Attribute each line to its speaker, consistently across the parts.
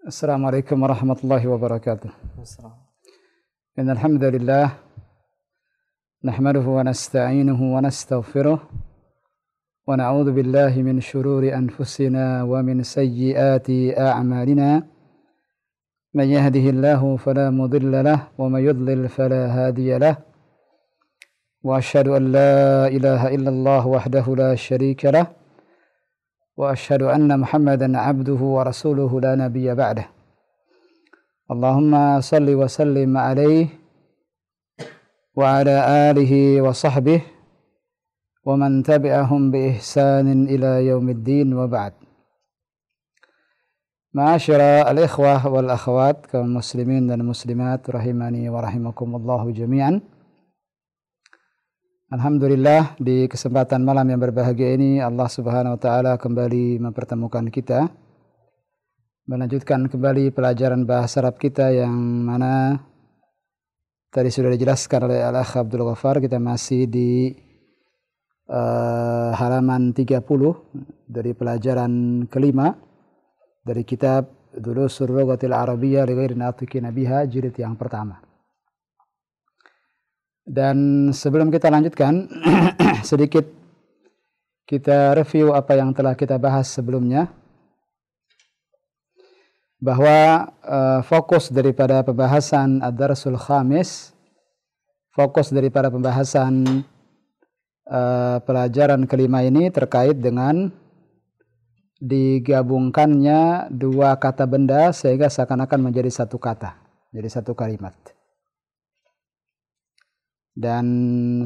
Speaker 1: Assalamualaikum warahmatullahi wabarakatuh. Innal hamdalillah nahmaduhu wa nasta'inuhu wa nastaghfiruh wa na'udzu billahi min shururi anfusina wa min sayyiati a'malina. Man yahdihillahu fala mudilla lahu wa may yudlil fala hadiya lahu. Wa asyhadu an la ilaha illallah wahdahu la syarika lahu. وأشهد أن محمدا عبده ورسوله لا نبي بعده اللهم صل وسلم عليه وعلى آله وصحبه ومن تبعهم بإحسان إلى يوم الدين وبعد معاشر الإخوة والأخوات kaum muslimin dan muslimat rahimani wa rahimakumullahu jami'an. Alhamdulillah, di kesempatan malam yang berbahagia ini Allah Subhanahu wa taala kembali mempertemukan kita, melanjutkan kembali pelajaran bahasa Arab kita yang mana tadi sudah dijelaskan oleh Al-Akh Abdul Ghaffar. Kita masih di halaman 30 dari pelajaran kelima dari kitab Durusul Lughatil Arabiyyah li ghairi natiqin biha jilid yang pertama. Dan sebelum kita lanjutkan, sedikit kita review apa yang telah kita bahas sebelumnya. Bahwa fokus daripada pembahasan Ad-Darsul Khamis, fokus daripada pembahasan pelajaran kelima ini terkait dengan digabungkannya dua kata benda sehingga seakan-akan menjadi satu kata, jadi satu kalimat. Dan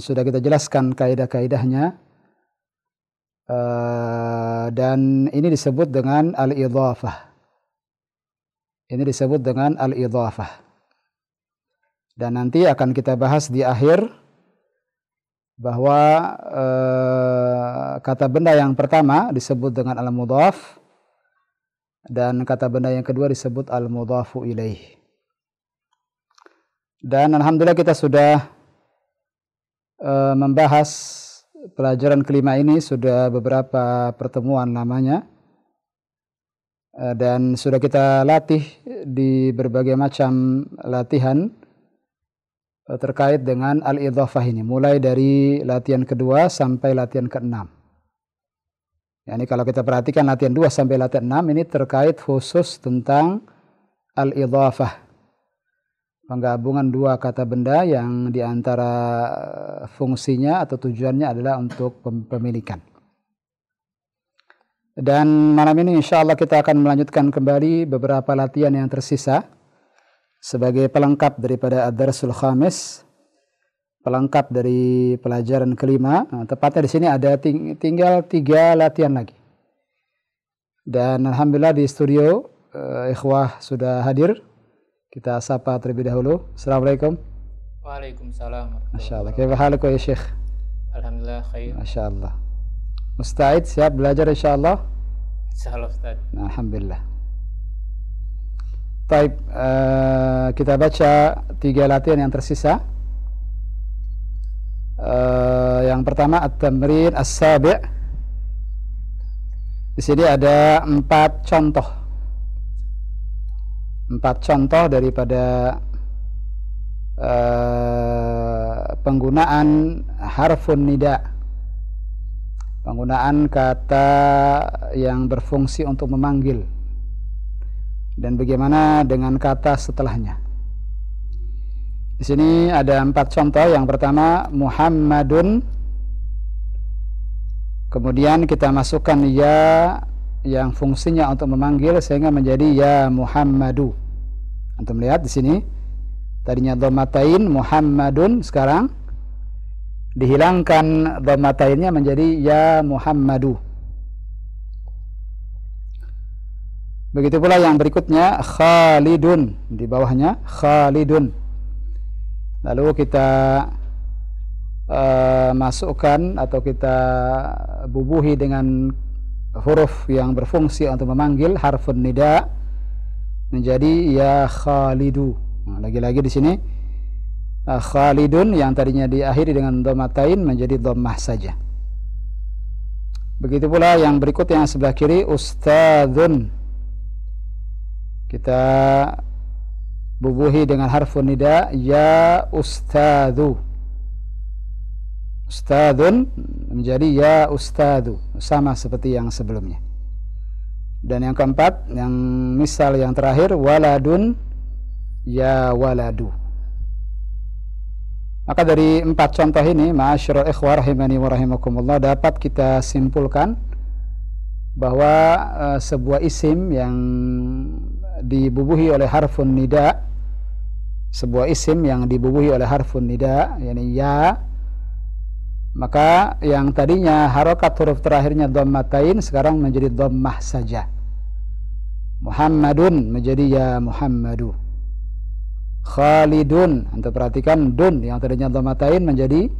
Speaker 1: sudah kita jelaskan kaidah-kaidahnya, dan ini disebut dengan al-idhafah. Ini disebut dengan al-idhafah. Dan nanti akan kita bahas di akhir bahwa kata benda yang pertama disebut dengan al-mudhaf dan kata benda yang kedua disebut al-mudhafu ilaih. Dan alhamdulillah kita sudah membahas pelajaran kelima ini sudah beberapa pertemuan lamanya, dan sudah kita latih di berbagai macam latihan terkait dengan al-idhafah ini, mulai dari latihan kedua sampai latihan ke-6. Yani kalau kita perhatikan latihan 2 sampai latihan 6 ini terkait khusus tentang al-idhafah, penggabungan dua kata benda yang diantara fungsinya atau tujuannya adalah untuk pemilikan. Dan malam ini insya Allah kita akan melanjutkan kembali beberapa latihan yang tersisa sebagai pelengkap daripada Ad-Darsul Khamis, pelengkap dari pelajaran kelima. Nah, tepatnya di sini ada tinggal 3 latihan lagi. Dan alhamdulillah di studio ikhwah sudah hadir. Kita sapa terlebih dahulu. Assalamualaikum.
Speaker 2: Waalaikumsalam.
Speaker 1: Masyaallah. Kaifa halukum ya Syekh?
Speaker 2: Alhamdulillah khair.
Speaker 1: Masyaallah. Musta'id, siap belajar insyaallah?
Speaker 2: Insyaallah Ustaz.
Speaker 1: Nah, alhamdulillah. Baik, kita baca 3 latihan yang tersisa. Yang pertama at-tamrin as-sabi'. Di sini ada 4 contoh. 4 contoh daripada penggunaan harfun nida, penggunaan kata yang berfungsi untuk memanggil, dan bagaimana dengan kata setelahnya. Di sini ada 4 contoh. Yang pertama Muhammadun, kemudian kita masukkan ya yang fungsinya untuk memanggil sehingga menjadi ya Muhammadu. Antum lihat di sini tadinya dhammatain Muhammadun, sekarang dihilangkan dhammatainnya menjadi ya Muhammadu. Begitu pula yang berikutnya Khalidun, di bawahnya Khalidun. Lalu kita masukkan atau kita bubuhi dengan huruf yang berfungsi untuk memanggil, harfun nida, menjadi ya Khalidu. Nah, lagi-lagi di sini Khalidun yang tadinya diakhiri dengan dhammatain menjadi dhammah saja. Begitu pula yang berikut yang sebelah kiri Ustadzun. kita bubuhi dengan harfun nida, ya ustadzu. Ustadzun menjadi ya ustadzu, sama seperti yang sebelumnya. Dan yang keempat, yang misal yang terakhir, waladun ya waladu. Maka dari 4 contoh ini, ma'asyiral ikhwah rahimani wa rahimakumullah, dapat kita simpulkan bahwa sebuah isim yang dibubuhi oleh harfun nida, sebuah isim yang dibubuhi oleh harfun nida, yakni ya, maka yang tadinya harokat huruf terakhirnya dhammatain sekarang menjadi dhammah saja. Muhammadun menjadi ya Muhammadu. Khalidun, Anda perhatikan dun yang tadinya dhammatain menjadi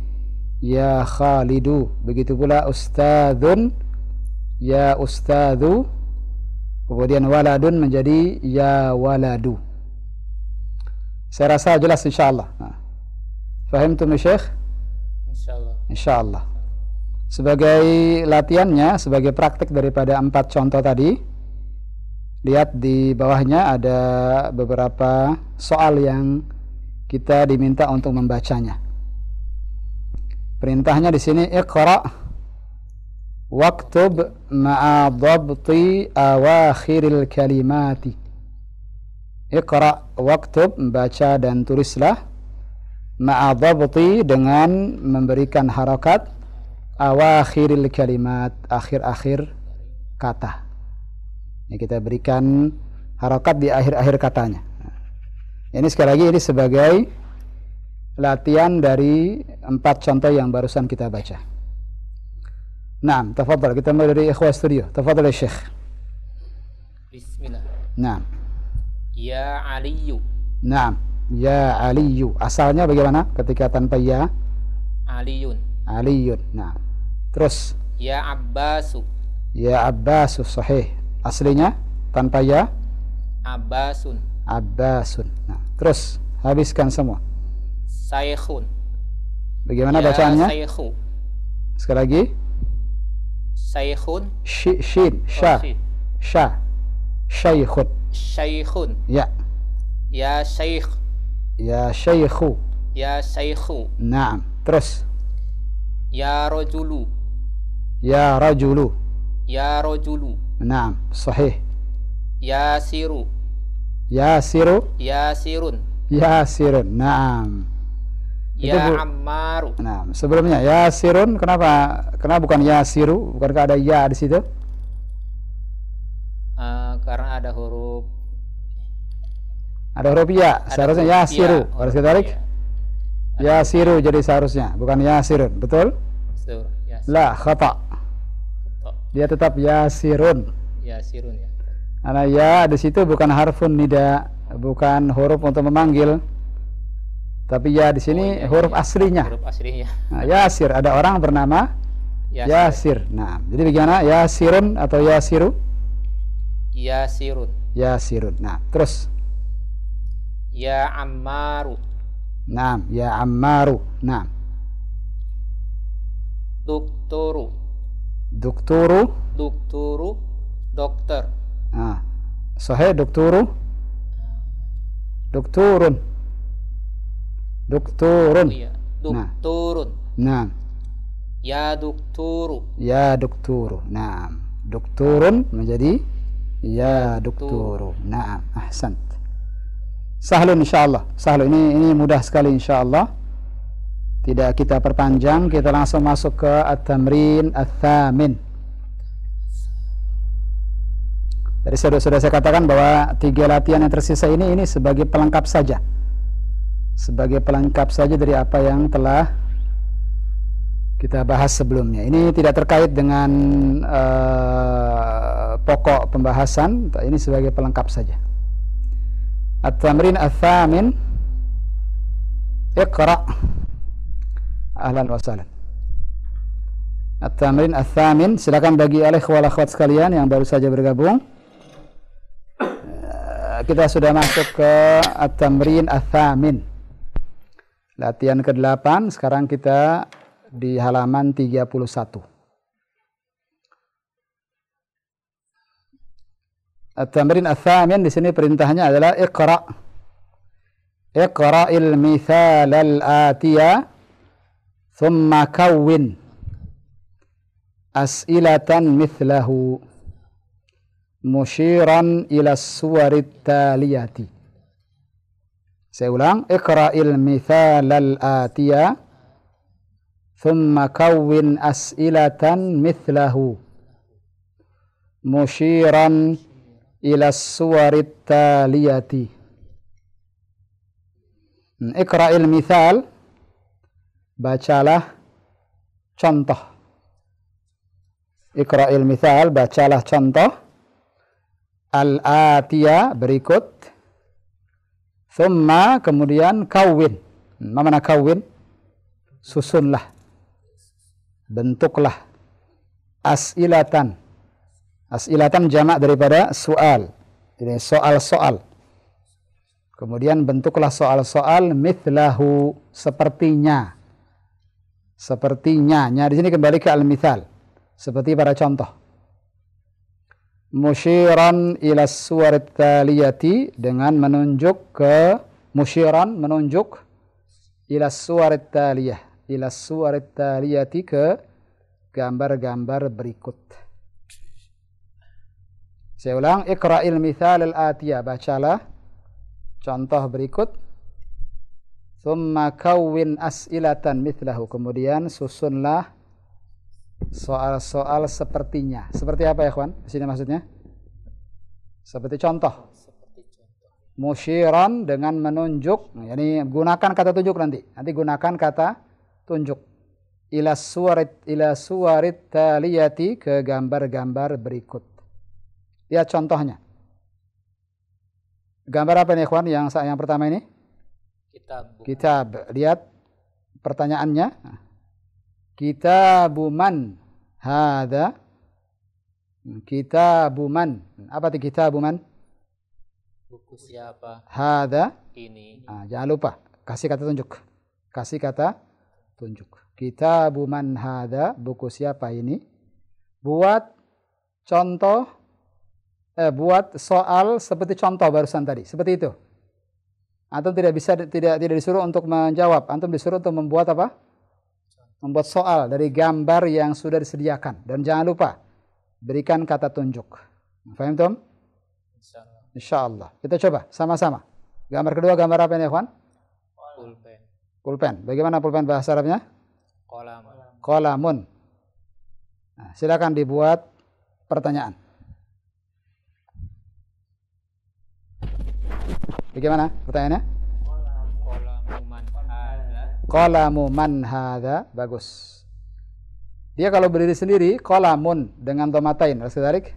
Speaker 1: ya Khalidu. Begitu pula ustadzun ya ustadzu. Kemudian waladun menjadi ya waladu. Saya rasa jelas insyaallah. Fahimtum ya Syekh?
Speaker 2: Insyaallah.
Speaker 1: Insyaallah. Sebagai latihannya, sebagai praktik daripada 4 contoh tadi, lihat di bawahnya ada beberapa soal yang kita diminta untuk membacanya. Perintahnya di sini, iqra waktub ma'a dhabti awakhiril kalimati. Iqra waktub, membaca dan tulislah, ma'a dhabti, dengan memberikan harakat, awakhiril kalimat, akhir-akhir kata. Ini kita berikan harakat di akhir-akhir katanya. Ini sekali lagi ini sebagai latihan dari 4 contoh yang barusan kita baca. Naam, tafadhal, kita mulai dari ikhwah studio. Tafadhal ya Syekh.
Speaker 2: Bismillah.
Speaker 1: Naam.
Speaker 2: Ya Aliyu.
Speaker 1: Naam, ya Aliyu. Asalnya bagaimana ketika tanpa ya?
Speaker 2: Aliyun.
Speaker 1: Aliyun. Naam. Terus
Speaker 2: Ya Abbasu.
Speaker 1: ya Abbasu, sahih. Aslinya tanpa ya?
Speaker 2: Abbasun.
Speaker 1: Abbasun. Nah, terus habiskan semua.
Speaker 2: Saikhun.
Speaker 1: Bagaimana
Speaker 2: Ya
Speaker 1: bacaannya?
Speaker 2: Saikhu.
Speaker 1: Sekali lagi.
Speaker 2: Saikhun.
Speaker 1: Shin, sha, sha, syaikhun.
Speaker 2: Saikhun.
Speaker 1: Ya,
Speaker 2: Ya Saikh.
Speaker 1: ya syaikhu.
Speaker 2: Ya Saikhu.
Speaker 1: Naam. Terus
Speaker 2: Ya Rajulu.
Speaker 1: ya rajulu.
Speaker 2: Ya Rajulu.
Speaker 1: Naam, sahih.
Speaker 2: Yasiru.
Speaker 1: Yasiru,
Speaker 2: Yasirun.
Speaker 1: yasirun. Naam.
Speaker 2: Ya Ammaru.
Speaker 1: Nah, sebelumnya yasirun, kenapa bukan yasiru? Bukankah ada ya di situ?
Speaker 2: Karena ada huruf
Speaker 1: Ya. Seharusnya yasiru.
Speaker 2: ya,
Speaker 1: Harus kita tarik.
Speaker 2: ya.
Speaker 1: Yasiru jadi seharusnya, bukan yasirun. Betul?
Speaker 2: Betul.
Speaker 1: La, khata. Dia tetap yasirun.
Speaker 2: Yasirun ya.
Speaker 1: Karena ya di situ bukan harfun nida, bukan huruf untuk memanggil. Tapi ya di sini huruf aslinya.
Speaker 2: Huruf aslinya.
Speaker 1: Nah, Yasir, ada orang bernama Yasir. Nah, jadi bagaimana? Yasirun atau Yasiru?
Speaker 2: Yasirun.
Speaker 1: Yasirun. Nah, terus.
Speaker 2: Ya Ammaru.
Speaker 1: Naam, ya Ammaru. Naam.
Speaker 2: Dukturu.
Speaker 1: Dukturu.
Speaker 2: Dukturu. Dokter.
Speaker 1: Nah, sahih dukturu. Dukturun. Dukturun.
Speaker 2: Oh, iya. Dukturun.
Speaker 1: Naam.
Speaker 2: Ya dukturu.
Speaker 1: Ya dukturu. Naam. Dukturun menjadi ya dukturu. Naam. Ahsant. Sahlun insyaallah. Sahlun ini mudah sekali insyaallah. Tidak kita perpanjang, kita langsung masuk ke at-tamrin ats-tsamin. Jadi sudah saya katakan bahwa 3 latihan yang tersisa ini sebagai pelengkap saja. Sebagai pelengkap saja dari apa yang telah kita bahas sebelumnya. Ini tidak terkait dengan pokok pembahasan, ini sebagai pelengkap saja. At-tamrin ats-tsamin. Iqra. Ahlan wa sahlan. At-tamrin ats-tsamin, silakan bagi ikhwah akhwat sekalian yang baru saja bergabung. Kita sudah masuk ke at-tamrin ats-tsamin. Latihan ke-8, sekarang kita di halaman 31. At-tamrin ats-tsamin di sini perintahnya adalah iqra. Iqra'il mithal al-atiya thumma kawwin as'ilatan mithlahu musyiran ila as-suwarit taliyati. Saya ulang, iqra'il mithal al-atiya thumma kawwin as'ilatan mithlahu musyiran ila as-suwarit taliyati. Iqra'il mithal, bacalah contoh. Iqra'il mithal, bacalah contoh. Al-atiya, berikut. Thumma, kemudian kawin. Apa makna kawin? Susunlah. Bentuklah. As'ilatan. As'ilatan jamak daripada soal. Ini soal-soal. Kemudian bentuklah soal-soal mithlahu, sepertinya. Sepertinya. Di sini kembali ke al-mithal. Seperti pada contoh. Musyiran ila suwarit taliyati, dengan menunjuk ke musyiran, menunjuk ila suwarit taliyah. Ila suwarit taliyati, ke gambar-gambar berikut. Saya ulang, iqra'il mithal al-atiyah, bacalah contoh berikut. Thumma kawwin as'ilatan mithlahu, kemudian susunlah soal-soal sepertinya. Seperti apa ya, kawan? Di sini maksudnya seperti contoh. Musyiran, dengan menunjuk. Ini gunakan kata tunjuk nanti. Nanti gunakan kata tunjuk. Ila suwarit taliyati, ke gambar-gambar berikut. Lihat contohnya. Gambar apa nih, kawan? Yang pertama ini? Kitab. Lihat pertanyaannya. Kitabu man hadza? Kitabu man. Apa itu kitabu man?
Speaker 2: Buku siapa
Speaker 1: Hadza
Speaker 2: ini?
Speaker 1: Jangan lupa kasih kata tunjuk. Kasih kata tunjuk. Kitabu man hadza, buku siapa ini? Buat contoh, buat soal seperti contoh barusan tadi. Seperti itu. Antum tidak disuruh untuk menjawab. Antum disuruh untuk membuat apa? Membuat soal dari gambar yang sudah disediakan. Dan jangan lupa berikan kata tunjuk. Faham Tom? Insyaallah. Kita coba sama-sama. Gambar kedua, gambar apa ini, kawan?
Speaker 2: Pulpen.
Speaker 1: Pulpen. Bagaimana pulpen bahasa Arabnya? Qalamun. Nah, silakan dibuat pertanyaan. Bagaimana pertanyaannya? Qalamu man hadza. Bagus. Dia kalau berdiri sendiri, qalamun dengan dhamatain. Harus ditarik.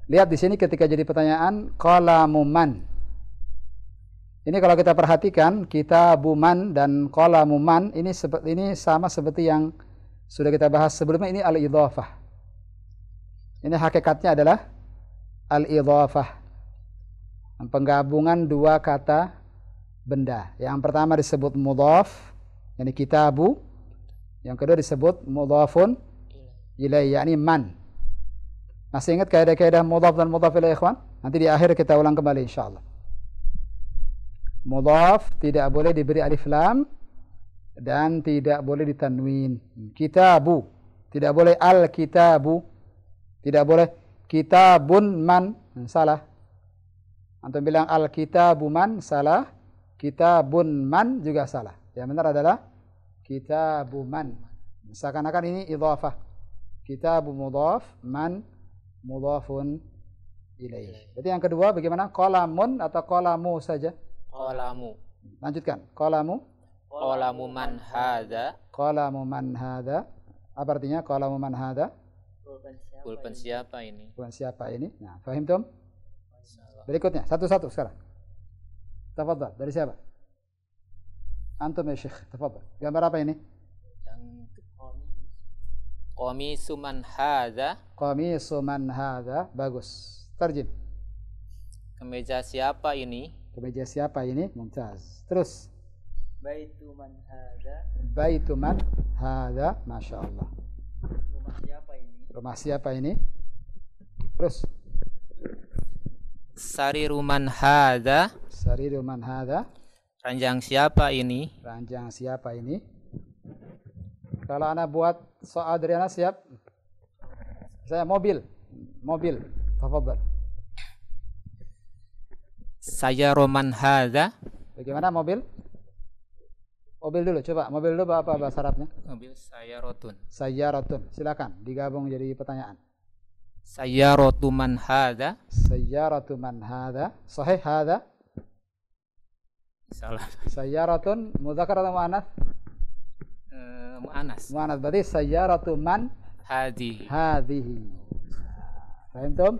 Speaker 1: Lihat di sini ketika jadi pertanyaan, qalamu man. Ini kalau kita perhatikan, kitabu man dan qalamu man, ini sama seperti yang sudah kita bahas sebelumnya. Ini al-idhafah. Ini hakikatnya adalah al-idhafah. Penggabungan dua kata benda. Yang pertama disebut mudhaf, yakni kitabu. Yang kedua disebut mudhafun ilaih, yakni man. Masih ingat kaidah-kaidah mudhaf dan mudhaf ilaih, ikhwan? Nanti di akhir kita ulang kembali insyaallah. Mudhaf tidak boleh diberi alif lam dan tidak boleh ditanwin. Kitabu tidak boleh al-kitabu. Tidak boleh kitabun man, salah. Antum bilang al-kitabu man, salah. Kitabun man juga salah. Yang benar adalah kitabu man. Seakan-akan ini idhafah. Kitabu mudhaf, man mudhafun ilaih. Jadi yang kedua bagaimana? Qalamun atau qalamu saja?
Speaker 2: Qalamu.
Speaker 1: Lanjutkan. Qalamu.
Speaker 2: Qalamu man hadza.
Speaker 1: Qalamu man hadza. Apa artinya qalamu man hadza?
Speaker 2: Pulpen siapa ini?
Speaker 1: Pulpen siapa ini? Nah, fahim Tom? Berikutnya, satu-satu sekarang. Tafadhal, dari siapa? Antum ya Syekh, tafadhal. Gambar apa ini?
Speaker 2: Qamisu man hadza.
Speaker 1: Qamisu man hadza. Bagus. Terjem.
Speaker 2: Kemeja siapa ini?
Speaker 1: Kemeja siapa ini? Mumtaz. Terus.
Speaker 3: Baitu man hadza.
Speaker 1: Baitu man hadza. Masya Allah.
Speaker 3: Rumah siapa ini?
Speaker 1: Rumah siapa ini? Terus.
Speaker 2: Sariru man hadza.
Speaker 1: Sariru man hadza.
Speaker 2: Ranjang siapa ini?
Speaker 1: Ranjang siapa ini? Kalau Ana buat soal dari Ana siap? Saya mobil. Mobil. Tafadhal.
Speaker 2: Sayyaru man hadza.
Speaker 1: Bagaimana mobil? Mobil dulu, coba. Mobil dulu apa bahasa Arabnya?
Speaker 2: Mobil sayyarotun.
Speaker 1: Sayyaratun. Silakan digabung jadi pertanyaan.
Speaker 2: Sayyaratu man hadza.
Speaker 1: Sayyaratu man hadza. Sahih hadza?
Speaker 2: Salah.
Speaker 1: Sayyaratun mudzakkar atau muannats?
Speaker 2: Mu'anas.
Speaker 1: Muannats. Berarti sayyaratu man
Speaker 2: Hadi.
Speaker 1: hadhihi. Fahimtum?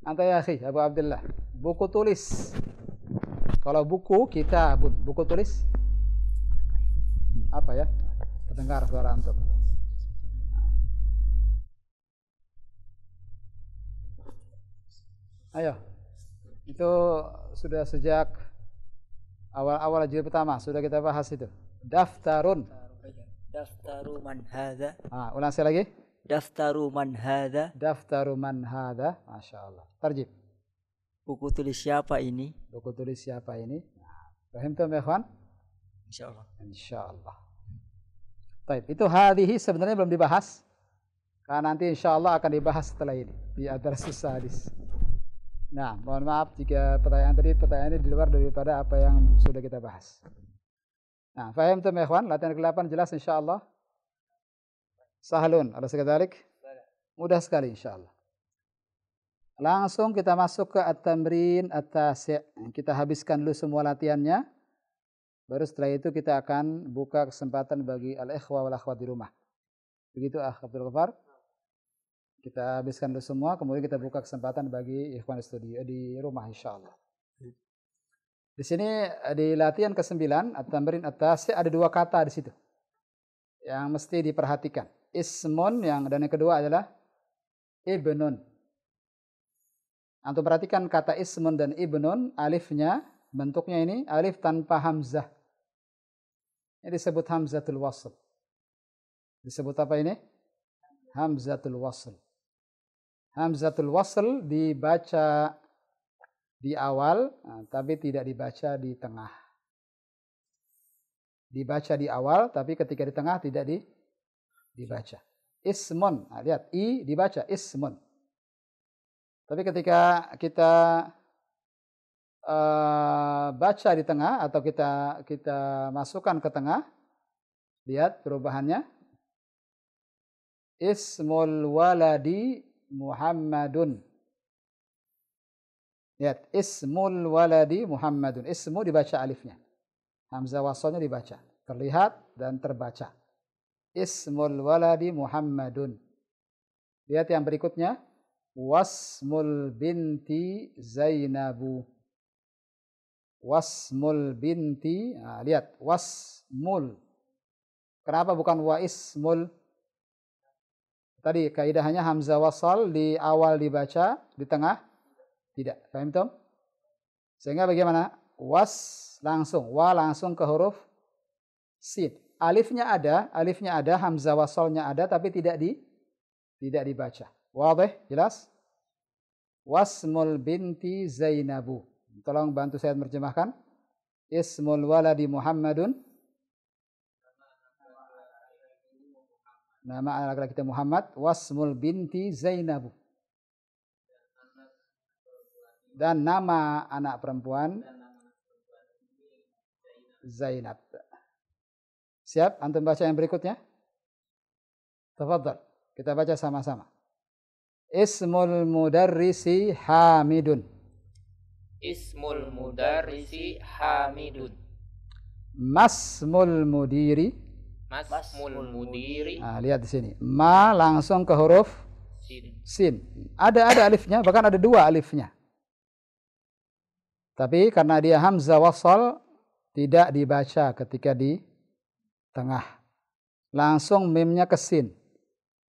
Speaker 1: Anta ya akhi Abu Abdullah. Buku tulis. Kalau buku kitabun, buku tulis apa ya? Terdengar suara antum. Ayo. Itu sudah sejak awal-awal jilid pertama sudah kita bahas itu. Daftarun.
Speaker 3: Daftaru man hadza.
Speaker 1: Ulang sekali lagi.
Speaker 3: Daftaru man hadza.
Speaker 1: Daftaru man hadza. Masyaallah. Tarjib.
Speaker 3: Buku tulis siapa ini?
Speaker 1: Buku tulis siapa ini? Fahimtum ya ikhwan?
Speaker 3: Insyaallah.
Speaker 1: Insyaallah. Baik, itu hadhihi sebenarnya belum dibahas. Karena nanti insyaallah akan dibahas setelah ini di ad-darsus sadis. Nah, mohon maaf jika pertanyaan ini di luar daripada apa yang sudah kita bahas. Nah, fahimtum ya ikhwan? Latihan ke-8 jelas insyaallah. Sahlun, ada sekadalik? Mudah sekali insyaallah. Langsung kita masuk ke at-tamrin at-tasi'. Kita habiskan dulu semua latihannya. Baru setelah itu kita akan buka kesempatan bagi al-ikhwa wal akhwat di rumah. Begitu Abdul Ghaffar? Kita habiskan dulu semua, kemudian kita buka kesempatan bagi ikhwan studio di rumah insyaallah. Di sini di latihan ke-9 at-tamrin at-tasi' ada dua kata di situ yang mesti diperhatikan. Ismun dan yang kedua adalah ibnun. Antum perhatikan kata ismun dan ibnun, alifnya bentuknya ini alif tanpa hamzah. Ini disebut hamzatul wasl. Disebut apa ini? Hamzatul wasl. Hamzatul wasl dibaca di awal, tapi tidak dibaca di tengah. Dibaca di awal, tapi ketika di tengah tidak dibaca. Ismun, lihat i dibaca ismun. Tapi ketika kita baca di tengah atau kita masukkan ke tengah, lihat perubahannya. Ismul waladi Muhammadun. Lihat, ismul waladi Muhammadun. Ismu dibaca alifnya. Hamzah wasalnya dibaca. Terlihat dan terbaca. Ismul waladi Muhammadun. Lihat yang berikutnya. Wasmul binti Zainabu. Wasmul binti. Lihat, wasmul. Kenapa bukan wa ismul? Tadi kaidahnya hamzah wasal di awal dibaca, di tengah tidak. Paham Tom? Sehingga bagaimana? Was langsung, wa langsung ke huruf sin. Alifnya ada, hamzah wasalnya ada, tapi tidak dibaca. Wadih, jelas? Wasmul binti Zainabu. Tolong bantu saya menerjemahkan. Ismul waladi Muhammadun. Nama anak laki-laki kita Muhammad. Wasmul binti Zainabu. Dan nama anak perempuan Zainab. Siap? Antum baca yang berikutnya. Tafadhal. Kita baca sama-sama. Ismul mudarrisi Hamidun.
Speaker 2: Ismul mudarrisi Hamidun.
Speaker 1: Masmul mudiri.
Speaker 2: Masmul mudiri.
Speaker 1: Lihat di sini. Ma langsung ke huruf sin. Ada alifnya, bahkan ada dua alifnya. Tapi karena dia hamzah wasal tidak dibaca ketika di tengah. Langsung mimnya ke sin.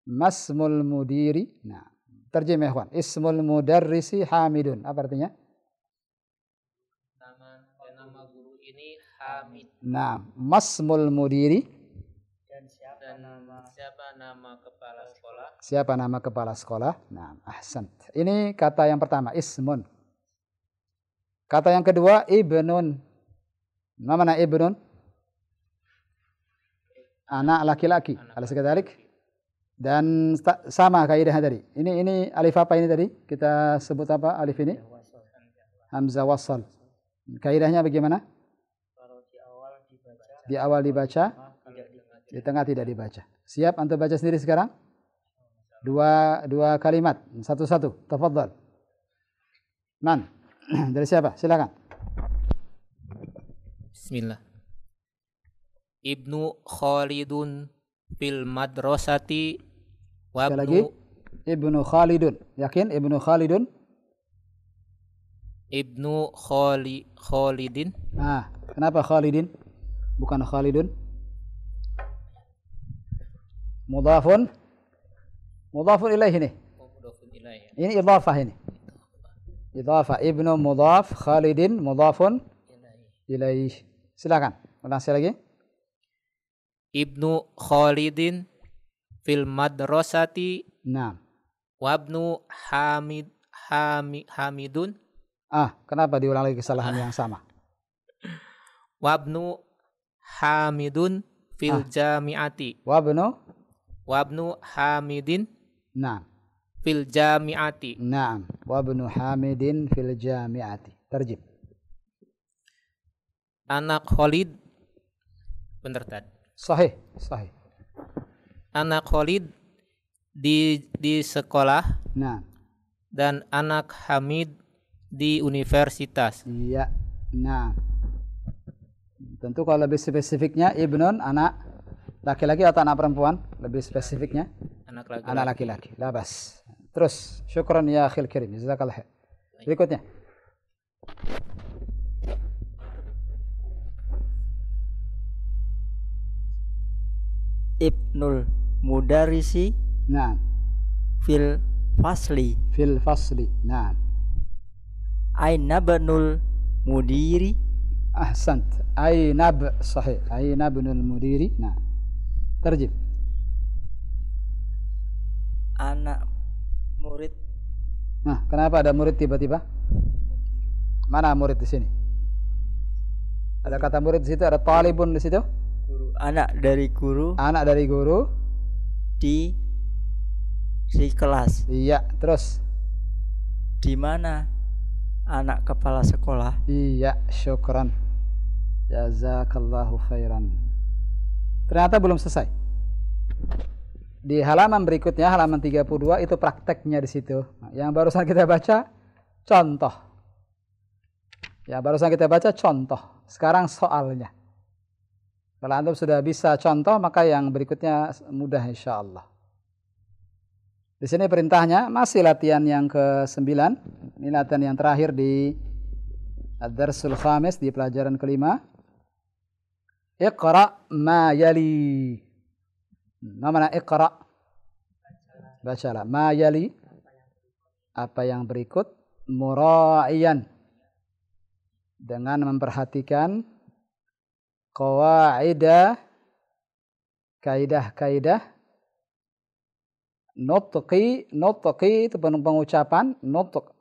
Speaker 1: Masmul mudiri. Nah, terjemah ikhwan. Ismul mudarrisi Hamidun. Apa artinya?
Speaker 2: Nama guru ini Hamid.
Speaker 1: Nah, masmul mudiri.
Speaker 2: Dan siapa nama kepala sekolah?
Speaker 1: Siapa nama kepala sekolah? Nah, ahsan. Ini kata yang pertama, ismun. Kata yang kedua, ibnun. Mana ibnun? Anak laki-laki. Alas kadalik. Dan sama kaidahnya tadi. Ini alif apa ini tadi? Kita sebut apa alif ini? Hamzah wasal. Kaidahnya bagaimana? Di awal dibaca, di tengah tidak dibaca. Siap antum baca sendiri sekarang? Dua kalimat, satu-satu. Tafadhal. Man? Dari siapa? Silakan.
Speaker 2: Bismillah. Ibnu Khalidun fil madrasati wa
Speaker 1: Sekali lagi. Ibnu Khalidun. Yakin Ibnu Khalidun?
Speaker 2: Ibnu Khalidin.
Speaker 1: Nah, kenapa Khalidin? Bukan Khalidun. Mudhafun ilaih ini. Ini idhafah ini. Idhafah. Ibnu mudhaf, Khalidin mudhafun ilaih. Silakan. Ulang sekali lagi.
Speaker 2: Ibnu Khalidin fil madrasati.
Speaker 1: Naam.
Speaker 2: Wabnu Hamidun.
Speaker 1: Kenapa diulang lagi kesalahan yang sama?
Speaker 2: Wabnu Hamidun fil jami'ati. Wabnu Hamidin.
Speaker 1: Naam.
Speaker 2: Fil jami'ati.
Speaker 1: Naam. Wabnu Hamidin fil jami'ati. Terjib.
Speaker 2: Anak Khalid. Benar tadi.
Speaker 1: Sahih.
Speaker 2: Anak Khalid di sekolah.
Speaker 1: Nah.
Speaker 2: Dan anak Hamid di universitas.
Speaker 1: Iya. Nah. Tentu kalau lebih spesifiknya ibnun anak laki-laki atau anak perempuan? Lebih spesifiknya anak laki-laki. Labas. Terus, syukran ya akhil kirim. Jazakallah khair. Berikutnya.
Speaker 3: Ibnul mudarrisi.
Speaker 1: Nah.
Speaker 3: Fil fasli.
Speaker 1: Nah.
Speaker 3: Aina ibnul mudiri.
Speaker 1: Ahsant. Ainab sahih. Aina ibnul mudiri. Nah. Terjib.
Speaker 3: Anak murid.
Speaker 1: Nah, kenapa ada murid tiba-tiba? Mana murid di sini? Ada kata murid di situ, ada talibun di situ?
Speaker 3: Guru. Anak dari guru. Di kelas.
Speaker 1: Iya, terus.
Speaker 3: Di mana anak kepala sekolah?
Speaker 1: Iya, syukran. Jazakallahu khairan. Ternyata belum selesai. Di halaman berikutnya, halaman 32 itu prakteknya di situ. Yang barusan kita baca contoh. Sekarang soalnya. Kalau antum sudah bisa contoh, maka yang berikutnya mudah insyaallah. Di sini perintahnya masih latihan yang ke-9. Ini latihan yang terakhir di Ad-Darsul Khamis, di pelajaran kelima. Iqra ma yali. Mana iqra? Bacalah. Ma yali. Apa yang berikut. Mura'iyan. Dengan memperhatikan qawaidah, kaidah-kaidah. Nutqi itu pengucapan.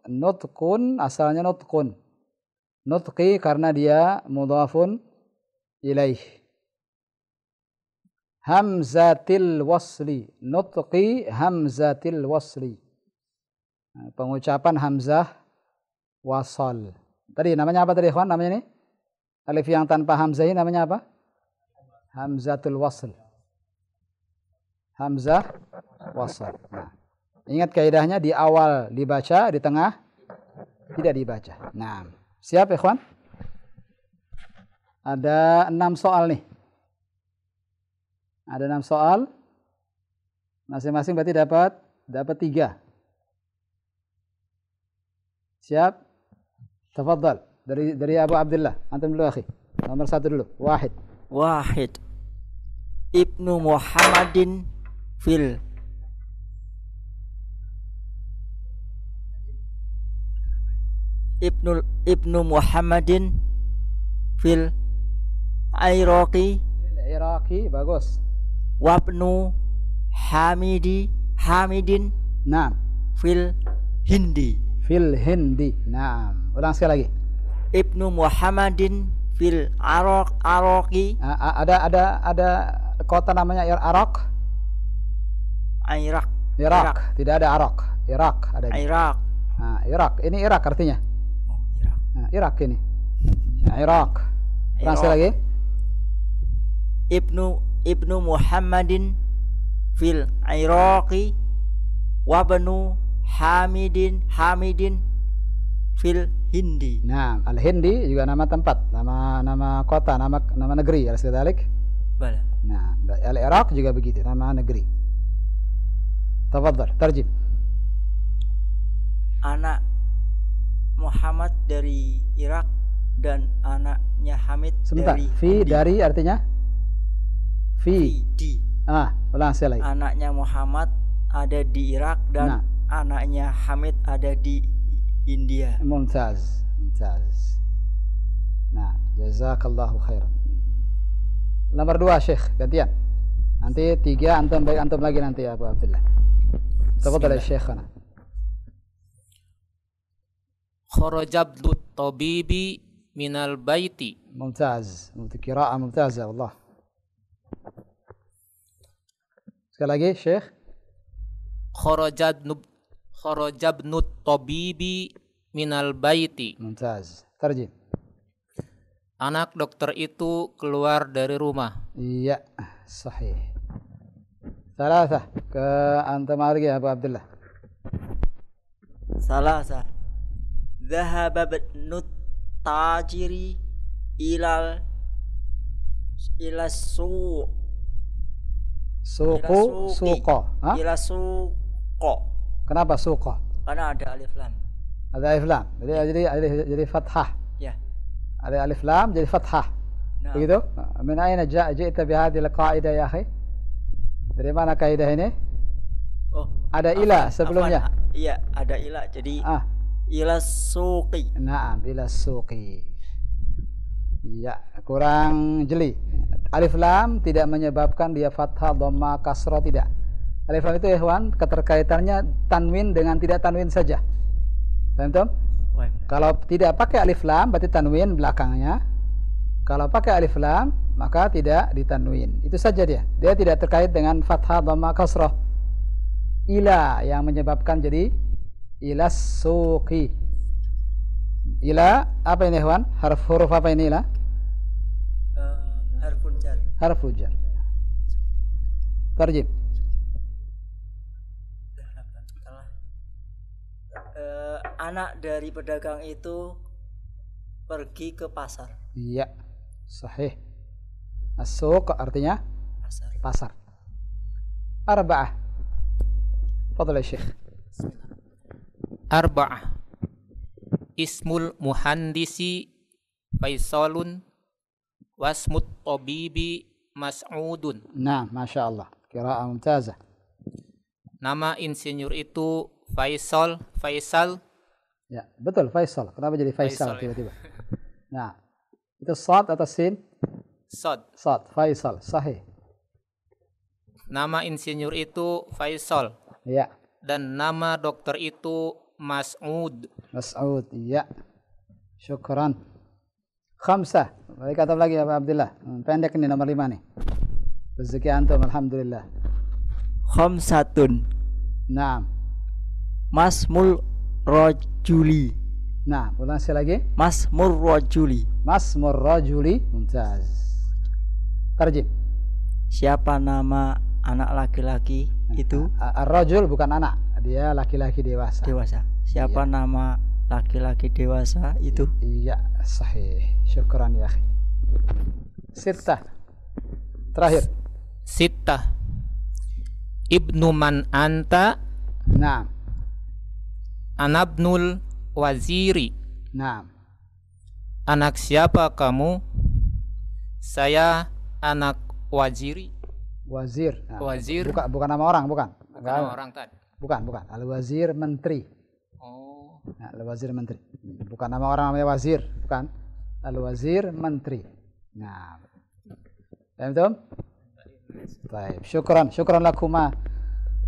Speaker 1: Nutqun asalnya nutqun. Nutqi karena dia mudhafun ilaih. Hamzatil wasli. Nutqi hamzatil wasli. Pengucapan hamzah wasal. Tadi namanya apa tadi ikhwan? Namanya ini? Alif yang tanpa hamzah ini namanya apa? Hamzatul wasl. Hamzah wasal. Nah, ingat kaidahnya di awal dibaca, di tengah tidak dibaca. Nah, siap ikhwan? Ada 6 soal nih. Ada 6 soal. Masing-masing berarti dapat 3. Siap? Tafadhal. Dari Abu Abdullah. Antum dulu akhi. Nomor 1 dulu. Wahid.
Speaker 3: Ibnu Muhammadin fil Ibnu Muhammadin fil Iraqi.
Speaker 1: Iraqi bagus.
Speaker 3: Wabnu Hamidin
Speaker 1: Naam.
Speaker 3: fil Hindi.
Speaker 1: Fil Hindi. Naam. Ulang sekali lagi.
Speaker 3: Ibnu Muhammadin fil Araqi.
Speaker 1: Ada kota namanya Arak.
Speaker 3: Irak.
Speaker 1: Irak. Tidak ada Arak. Irak ada.
Speaker 3: Irak.
Speaker 1: Nah, Irak. Ini Irak artinya.
Speaker 3: Oh, Irak.
Speaker 1: Nah, Irak ini. Nah, Irak. Ulang sekali lagi.
Speaker 3: Ibnu Muhammadin fil Iraqi wa banu Hamidin fil Hindi.
Speaker 1: Nah, Al-Hindi juga nama tempat, nama kota, nama negeri. Al-Sedalik.
Speaker 3: Bala.
Speaker 1: Nah, Al-Iraq juga begitu, nama negeri. Tafadhal, tarjim.
Speaker 3: Anak Muhammad dari Irak dan anaknya Hamid
Speaker 1: Sebentar.
Speaker 3: dari
Speaker 1: Fi
Speaker 3: Hindi.
Speaker 1: dari artinya? Fi.
Speaker 3: Di.
Speaker 1: Ulang sekali lagi.
Speaker 3: Anaknya Muhammad ada di Irak dan
Speaker 1: Nah.
Speaker 3: anaknya Hamid ada di India.
Speaker 1: Mumtaz. Nah, jazakallahu khairan. Nomor 2, Syekh, gantian. Nanti 3 antum lagi nanti ya Abu Abdullah. Tafadhal ya Syekhana.
Speaker 2: Kharajabdu tabibi minal baiti.
Speaker 1: Mumtaz. Qiraa'ah mumtazah wallah. Sekali lagi, Syekh.
Speaker 2: Kharajabnu tabibi minal baiti.
Speaker 1: Mumtaz. Tarjim.
Speaker 2: Anak dokter itu keluar dari rumah.
Speaker 1: Iya, sahih. Salasah. Ke antum lagi ya Abu Abdullah.
Speaker 3: Salasa. Dhahaba ibnu tajiri ila suq.
Speaker 1: Suqo. Hah?
Speaker 3: Ila suqo.
Speaker 1: Kenapa suqo?
Speaker 3: Karena ada alif lam.
Speaker 1: Ada alif lam. Jadi fathah.
Speaker 3: Ya.
Speaker 1: Ada alif lam jadi fathah.
Speaker 3: Nah.
Speaker 1: Begitu? Min aina ji'ta bi hadhihi al-qa'idah ya akhi? Dari mana kaidah ini?
Speaker 3: Oh,
Speaker 1: Ada ila sebelumnya.
Speaker 3: Iya, ada ila. Jadi ila suqi.
Speaker 1: Naam, ila suqi. Iya, kurang jeli. Alif lam tidak menyebabkan dia fathah, dhamma, kasrah, tidak. Alif lam itu ikhwan keterkaitannya tanwin dengan tidak tanwin saja. Paham tuh? Kalau tidak pakai alif lam berarti tanwin belakangnya. Kalau pakai alif lam maka tidak ditanwin. Itu saja dia. Dia tidak terkait dengan fathah, dhamma, kasrah. Ila yang menyebabkan jadi ila suqi. Ila apa ini ikhwan? Huruf apa ini ila?
Speaker 3: Harfun jar.
Speaker 1: Harful jar. Tarjim.
Speaker 3: Anak dari pedagang itu pergi ke pasar.
Speaker 1: Iya, sahih. As-suq artinya pasar. Arba'ah. Fadhal ya Syekh.
Speaker 2: Arba'ah. Ismul muhandisi Faisalun wasmut tabibi Mas'udun.
Speaker 1: Nah, Masya Allah. Qiraa'ah mumtazah.
Speaker 2: Nama insinyur itu Faisal.
Speaker 1: Ya, betul Faisal. Kenapa jadi Faisal
Speaker 2: Faisal, ya.
Speaker 1: tiba-tiba? Nah, itu sad atau sin?
Speaker 2: Sod.
Speaker 1: Sad, Faisal, sahih.
Speaker 2: Nama insinyur itu Faisal.
Speaker 1: Ya,
Speaker 2: Dan nama dokter itu Mas'ud.
Speaker 1: Mas'ud, ya. Syukran. Khamsah. Baik, kata lagi ya Pak Abdullah. Pendek ini nomor 5 nih. Rezeki antum, alhamdulillah.
Speaker 3: Khamsatun.
Speaker 1: Naam.
Speaker 3: Masmul rajuli.
Speaker 1: Nah, ulang sekali lagi.
Speaker 3: Masmur rajuli.
Speaker 1: Masmur rajuli. Mumtaz. Tarjim.
Speaker 3: Siapa nama anak laki-laki itu?
Speaker 1: Ar-rajul bukan anak. Dia laki-laki dewasa.
Speaker 3: Dewasa. Siapa
Speaker 1: Iya.
Speaker 3: nama laki-laki dewasa itu?
Speaker 1: Iya, sahih. Syukran ya akhi. Sittah. Terakhir.
Speaker 2: Sittah. Ibnu man anta
Speaker 1: Naam.
Speaker 2: anabnul waziri.
Speaker 1: Naam.
Speaker 2: Anak siapa kamu? Saya anak waziri.
Speaker 1: Wazir. Nah,
Speaker 2: Wazir.
Speaker 1: Bukan nama orang, bukan.
Speaker 2: Bukan nama orang tadi.
Speaker 1: Bukan. Al-wazir menteri.
Speaker 2: Oh.
Speaker 1: Nah, al-wazir menteri. Bukan nama orang namanya wazir, bukan. Al-wazir menteri. Nah. Paham tuh? Baik. Syukran lakuma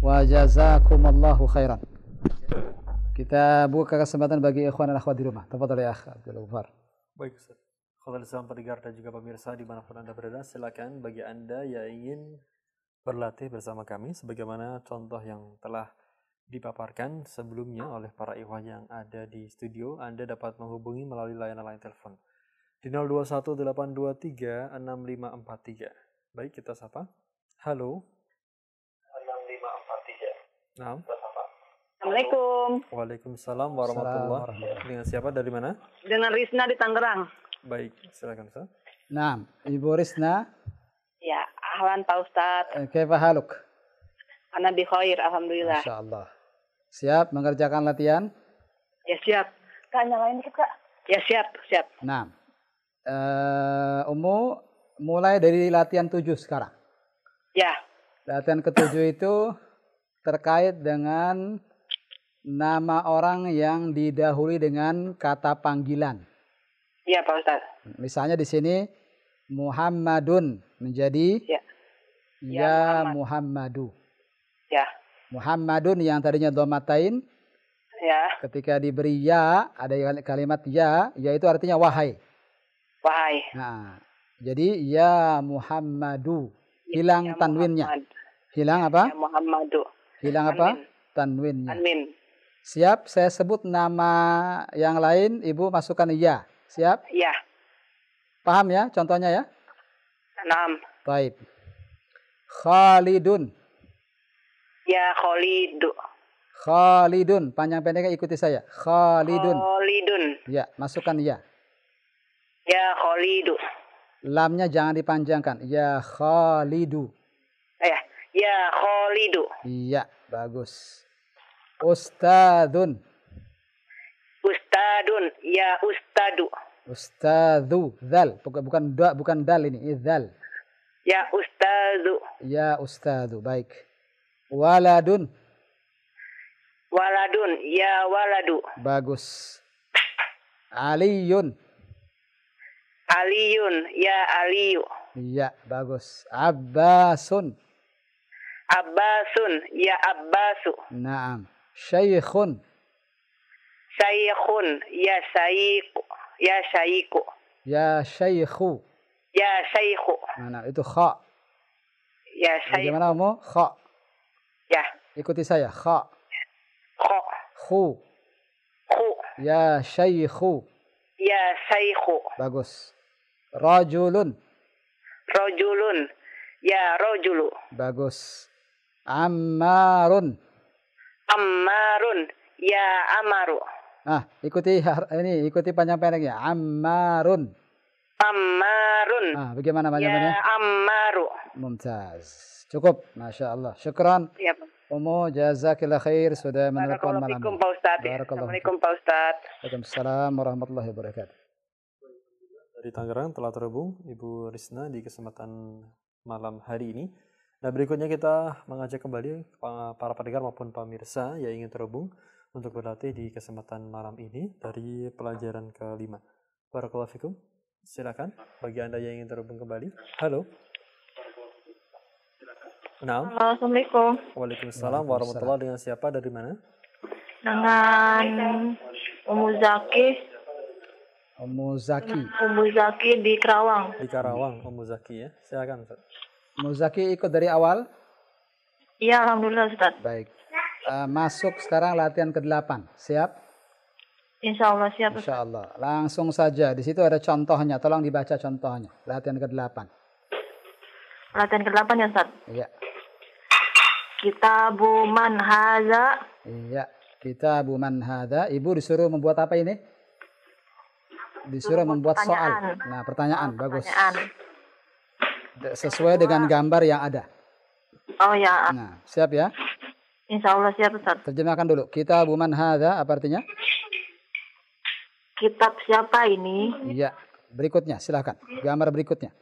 Speaker 1: wa jazakumullahu khairan. Kita buka kesempatan bagi ikhwan dan akhwat di rumah. Tafadhal ya akh Abdul Ghaffar.
Speaker 4: Baik Ustaz. Khotbah Islam pendengar dan juga pemirsa dimanapun Anda berada, silakan bagi Anda yang ingin berlatih bersama kami sebagaimana contoh yang telah dipaparkan sebelumnya oleh para ikhwan yang ada di studio. Anda dapat menghubungi melalui layanan line telepon di 0218236543. Baik, kita sapa. Halo. 6543. Nah.
Speaker 5: Assalamualaikum.
Speaker 4: Waalaikumsalam warahmatullahi wabarakatuh. Dengan siapa, dari mana?
Speaker 5: Dengan Risna di Tangerang.
Speaker 4: Baik, silakan Ustaz.
Speaker 1: Nah, Ibu Risna.
Speaker 5: Ya, ahlan Pak Ustadz.
Speaker 1: Kaifa haluk?
Speaker 5: Ana bi khair, alhamdulillah.
Speaker 1: Masyaallah. Siap mengerjakan latihan?
Speaker 5: Ya siap. Kak, nyalain dikit Kak. Ya siap, siap.
Speaker 1: Nah, Ummu mulai dari latihan 7 sekarang.
Speaker 5: Ya.
Speaker 1: Latihan ke-7 itu terkait dengan nama orang yang didahului dengan kata panggilan.
Speaker 5: Iya Pak Ustadz.
Speaker 1: Misalnya di sini Muhammadun menjadi ya Muhammadu.
Speaker 5: Ya.
Speaker 1: Muhammadun yang tadinya dhammatain.
Speaker 5: Ya.
Speaker 1: Ketika diberi ya, ada kalimat ya, yaitu artinya wahai.
Speaker 5: Wahai.
Speaker 1: Nah, jadi ya Muhammadu, hilang ya tanwinnya. Hilang apa?
Speaker 5: Ya Muhammadu.
Speaker 1: Hilang apa? Tanwinnya.
Speaker 5: Tanwin.
Speaker 1: Siap, saya sebut nama yang lain, Ibu masukkan ya. Siap?
Speaker 5: Ya.
Speaker 1: Paham ya contohnya ya?
Speaker 5: Naam.
Speaker 1: Baik. Khalidun.
Speaker 5: Ya Khalidu.
Speaker 1: Khalidun, panjang pendeknya ikuti saya. Khalidun.
Speaker 5: Khalidun.
Speaker 1: Ya, masukkan ya.
Speaker 5: Ya Khalidu.
Speaker 1: Lamnya jangan dipanjangkan. Ya Khalidu.
Speaker 5: Ya Khalidu.
Speaker 1: Iya, bagus. Ustadun.
Speaker 5: Ustadun. Ya Ustadu.
Speaker 1: Ustadu. Zal. Bukan dal ini. Zal.
Speaker 5: Ya Ustadu.
Speaker 1: Ya Ustadu. Baik. Waladun.
Speaker 5: Waladun. Ya Waladu.
Speaker 1: Bagus. Aliyun.
Speaker 5: Aliyun. Ya Aliyu.
Speaker 1: Iya, bagus. Abbasun.
Speaker 5: Abbasun. Ya Abbasu.
Speaker 1: Naam. Syekhun.
Speaker 5: Syekhun. Ya Syekhu. Ya Syekhu.
Speaker 1: Ya Syekhu.
Speaker 5: Ya Syekhu.
Speaker 1: Mana itu kha.
Speaker 5: Ya Syekhu.
Speaker 1: Bagaimana kamu? Kha.
Speaker 5: Ya.
Speaker 1: Ikuti saya. Kha.
Speaker 5: Kha.
Speaker 1: Khu.
Speaker 5: Khu.
Speaker 1: Ya Syekhu.
Speaker 5: Ya Syekhu.
Speaker 1: Bagus. Rajulun.
Speaker 5: Rajulun. Ya rajulu.
Speaker 1: Bagus. Ammarun.
Speaker 5: Ammarun. Ya Amaru.
Speaker 1: Ikuti panjang pendeknya. Ammarun.
Speaker 5: Ammarun.
Speaker 1: Bagaimana panjang pendeknya?
Speaker 5: Ya Ammaru.
Speaker 1: Mumtaz. Cukup. Masya Allah. Syukran.
Speaker 5: Ya,
Speaker 1: Ummu jazakillah khair sudah menelpon malam.
Speaker 5: Assalamualaikum Pak Ustadz. Assalamualaikum Pak Ustadz.
Speaker 1: Waalaikumsalam warahmatullahi wabarakatuh.
Speaker 4: Dari Tangerang telah terhubung Ibu Risna di kesempatan malam hari ini. Nah, berikutnya kita mengajak kembali para pendengar maupun pemirsa yang ingin terhubung untuk berlatih di kesempatan malam ini dari pelajaran kelima. Barakallahu fikum. Silakan bagi Anda yang ingin terhubung kembali. Halo. Nah.
Speaker 6: Halo, Assalamualaikum.
Speaker 4: Waalaikumsalam warahmatullahi. Dengan siapa, dari mana?
Speaker 6: Dengan Ummu Zaki.
Speaker 1: Ummu Zaki.
Speaker 6: Ummu Zaki di Karawang.
Speaker 4: Di Karawang, Ummu Zaki ya. Silakan Ustaz.
Speaker 1: Ummu Zaki ikut dari awal?
Speaker 6: Iya, alhamdulillah Ustaz.
Speaker 1: Baik. Masuk sekarang latihan ke-8. Siap?
Speaker 6: Insya Allah siap.
Speaker 1: Insya Allah. Langsung saja. Di situ ada contohnya. Tolong dibaca contohnya. Latihan ke-8.
Speaker 6: Latihan ke-8 ya Ustaz?
Speaker 1: Iya.
Speaker 6: Kitabu man hadza.
Speaker 1: Iya. Kitabu man hadza. Ibu disuruh membuat apa ini? Disuruh membuat soal. Nah, pertanyaan. Bagus. Sesuai dengan gambar yang ada.
Speaker 6: Oh ya.
Speaker 1: Nah, siap ya?
Speaker 6: Insya Allah siap Ustaz.
Speaker 1: Terjemahkan dulu. Kitabu man hadza, apa artinya?
Speaker 6: Kitab siapa ini?
Speaker 1: Iya. Berikutnya, silakan. Gambar berikutnya.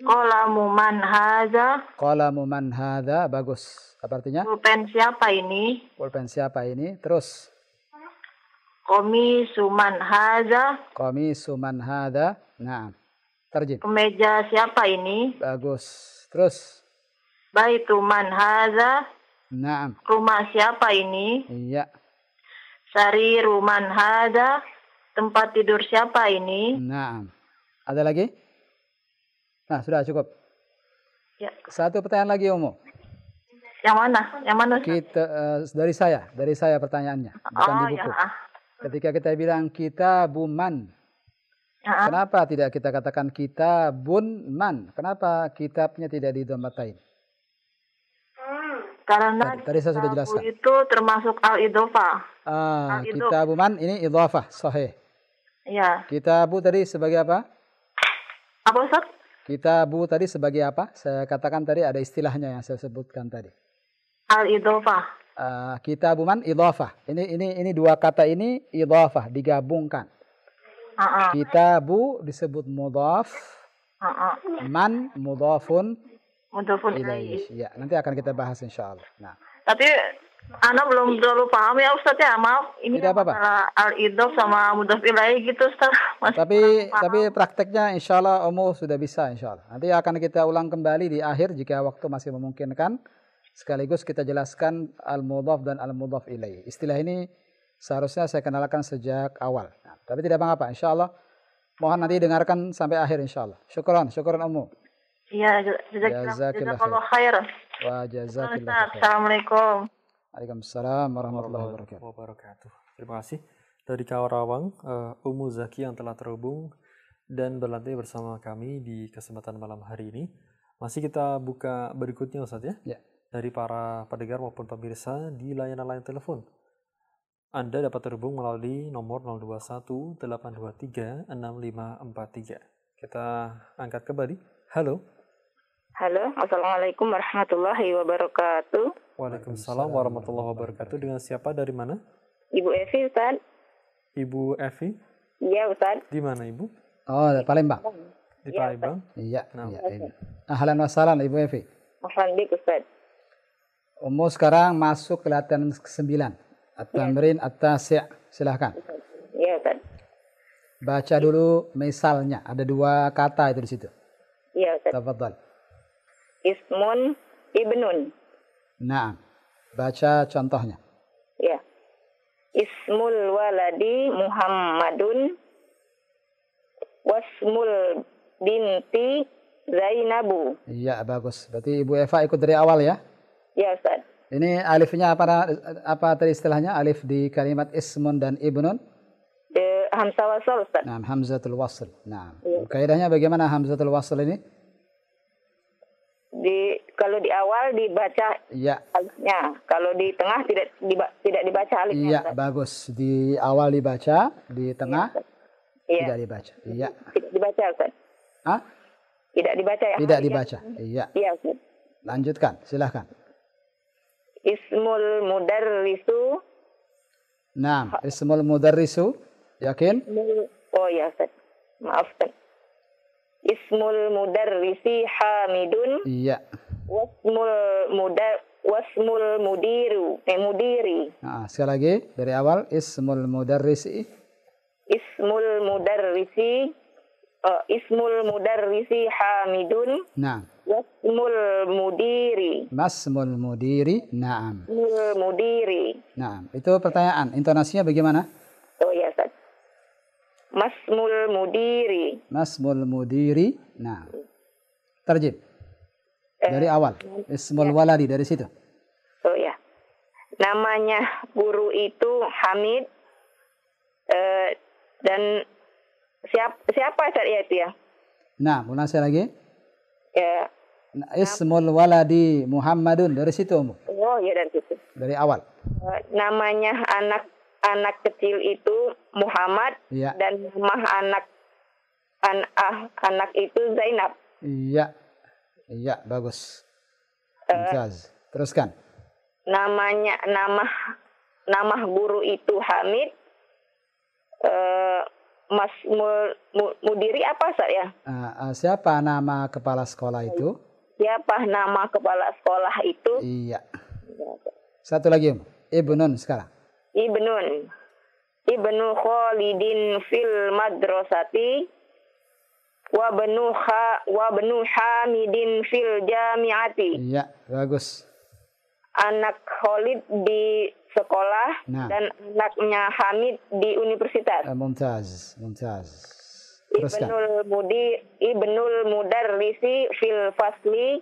Speaker 6: Qalamu man hadza.
Speaker 1: Qalamu man hadza, bagus. Apa artinya?
Speaker 6: Pulpen siapa ini?
Speaker 1: Pulpen siapa ini? Terus.
Speaker 6: Qamisu man hadza.
Speaker 1: Qamisu man hadza. Nah. Terjem.
Speaker 6: Kemeja siapa ini?
Speaker 1: Bagus. Terus.
Speaker 6: Baitu man haza?
Speaker 1: Naam.
Speaker 6: Rumah siapa ini?
Speaker 1: Iya.
Speaker 6: Sariru man haza? Tempat tidur siapa ini?
Speaker 1: Naam. Ada lagi? Nah, sudah cukup.
Speaker 6: Ya.
Speaker 1: Satu pertanyaan lagi, Umu.
Speaker 6: Yang mana? Yang mana?
Speaker 1: Kita dari saya pertanyaannya, bukan di buku.
Speaker 6: Ya.
Speaker 1: Ketika kita bilang kitabun man, kenapa tidak kita katakan kitabun man? Kenapa kitabnya tidak didhammatain?
Speaker 6: Karena
Speaker 1: tadi saya sudah jelaskan.
Speaker 6: Itu termasuk al-idhofah.
Speaker 1: Kitabun man ini idhofah, sahih.
Speaker 6: Iya.
Speaker 1: Kitabu tadi sebagai apa?
Speaker 6: Apa Ustaz?
Speaker 1: Kitabu tadi sebagai apa? Saya katakan tadi ada istilahnya yang saya sebutkan tadi.
Speaker 6: Al-idhofah.
Speaker 1: Kitabu man idhofah. Ini dua kata ini idhofah digabungkan. Kitabu disebut mudhaf. Man mudhafun ilaih. Ya, nanti akan kita bahas insyaallah. Nah.
Speaker 6: Tapi Ana belum terlalu paham ya Ustaz ya. Maaf, ini masalah al-idhof sama mudhaf ilaih gitu Ustaz.
Speaker 1: Tapi prakteknya insyaallah Umu sudah bisa insyaallah. Nanti akan kita ulang kembali di akhir jika waktu masih memungkinkan. Sekaligus kita jelaskan al-mudhaf dan al-mudhaf ilaih. Istilah ini seharusnya saya kenalkan sejak awal. Nah, tapi tidak apa-apa insyaallah. Mohon nanti dengarkan sampai akhir insyaallah. Syukran Umu.
Speaker 6: Iya, jazakallahu khair.
Speaker 1: Wa jazakillahu khair.
Speaker 6: Assalamualaikum.
Speaker 1: Waalaikumsalam warahmatullahi
Speaker 4: wabarakatuh. Terima kasih dari Karawang, Umu Zaki yang telah terhubung dan berlatih bersama kami di kesempatan malam hari ini. Masih kita buka berikutnya Ustaz ya.
Speaker 1: Ya.
Speaker 4: Dari para pendengar maupun pemirsa di layanan line telepon. Anda dapat terhubung melalui nomor 021 823 6543. Kita angkat kembali. Halo.
Speaker 6: Halo, assalamualaikum warahmatullahi wabarakatuh.
Speaker 4: Waalaikumsalam warahmatullahi wabarakatuh. Dengan siapa, dari mana?
Speaker 6: Ibu Evi, Ustaz.
Speaker 4: Ibu Evi?
Speaker 6: Iya, Ustaz.
Speaker 4: Di mana Ibu?
Speaker 1: Oh, Palembang.
Speaker 4: Di Palembang?
Speaker 1: Iya. Ahlan wa sahlan Ibu Evi.
Speaker 6: Ahlan bik, Ustaz.
Speaker 1: Umu sekarang masuk ke latihan ke-9. At-tamrin at-tasi'. Silahkan.
Speaker 6: Iya, Ustaz.
Speaker 1: Baca dulu misalnya. Ada 2 kata itu di situ.
Speaker 6: Iya, Ustaz.
Speaker 1: Tafadhal.
Speaker 6: Ismun ibnun.
Speaker 1: Nah, baca contohnya.
Speaker 6: Ya. Ismul waladi Muhammadun. Wasmul binti Zainabu.
Speaker 1: Iya, bagus. Berarti Ibu Eva ikut dari awal ya?
Speaker 6: Ya, Ustaz.
Speaker 1: Ini alifnya apa tadi istilahnya? Alif di kalimat ismun dan ibnun?
Speaker 6: Hamzah wasl, Ustaz.
Speaker 1: Nah, hamzatul wasl. Nah, kaidahnya bagaimana hamzatul wasl ini?
Speaker 6: Kalau di awal dibaca alifnya, kalau di tengah tidak dibaca alifnya.
Speaker 1: Iya, bagus. Di awal dibaca, di tengah tidak dibaca. Iya.
Speaker 6: Tidak dibaca, Ustaz.
Speaker 1: Hah?
Speaker 6: Tidak dibaca ya?
Speaker 1: Tidak dibaca. Iya.
Speaker 6: Iya, Ustaz.
Speaker 1: Lanjutkan, silahkan.
Speaker 6: Ismul mudarrisu.
Speaker 1: Nah, ismul mudarrisu. Yakin?
Speaker 6: Oh ya, Ustaz. Maaf, Ustaz. Ismul mudarrisi Hamidun.
Speaker 1: Iya.
Speaker 6: Wasmul mudiri.
Speaker 1: Nah, sekali lagi dari awal ismul mudarrisi.
Speaker 6: Ismul mudarrisi Hamidun.
Speaker 1: Nah.
Speaker 6: Wasmul mudiri.
Speaker 1: Masmul mudiri. Naam.
Speaker 6: Masmul mudiri.
Speaker 1: Naam. Itu pertanyaan. Intonasinya bagaimana?
Speaker 6: Oh ya, Ustaz. Masmul mudiri.
Speaker 1: Masmul mudiri. Nah. Terjib. Dari awal. Ismul waladi dari situ.
Speaker 6: Oh ya. Namanya guru itu Hamid. Dan siapa Ustaz ya itu ya?
Speaker 1: Nah, ulang saya lagi.
Speaker 6: Ya.
Speaker 1: Ismul waladi Muhammadun dari situ, Umu.
Speaker 6: Oh ya, dari situ.
Speaker 1: Dari awal.
Speaker 6: Namanya anak kecil itu Muhammad.
Speaker 1: Ya.
Speaker 6: Dan nama anak itu Zainab.
Speaker 1: Iya. Iya, bagus. Mumtaz. Teruskan.
Speaker 6: Nama guru itu Hamid. Mas Mudiri apa saya?
Speaker 1: Siapa nama kepala sekolah itu?
Speaker 6: Siapa nama kepala sekolah itu?
Speaker 1: Iya. Satu lagi, Ibnun sekarang.
Speaker 6: Ibnu Khalidin fil madrasati. wa benu Hamidin fil jami'ati.
Speaker 1: Iya, bagus.
Speaker 6: Anak Khalid di sekolah dan anaknya Hamid di universitas.
Speaker 1: Mumtaz. Teruskan.
Speaker 6: Ibnul Mudarrisi fil fasli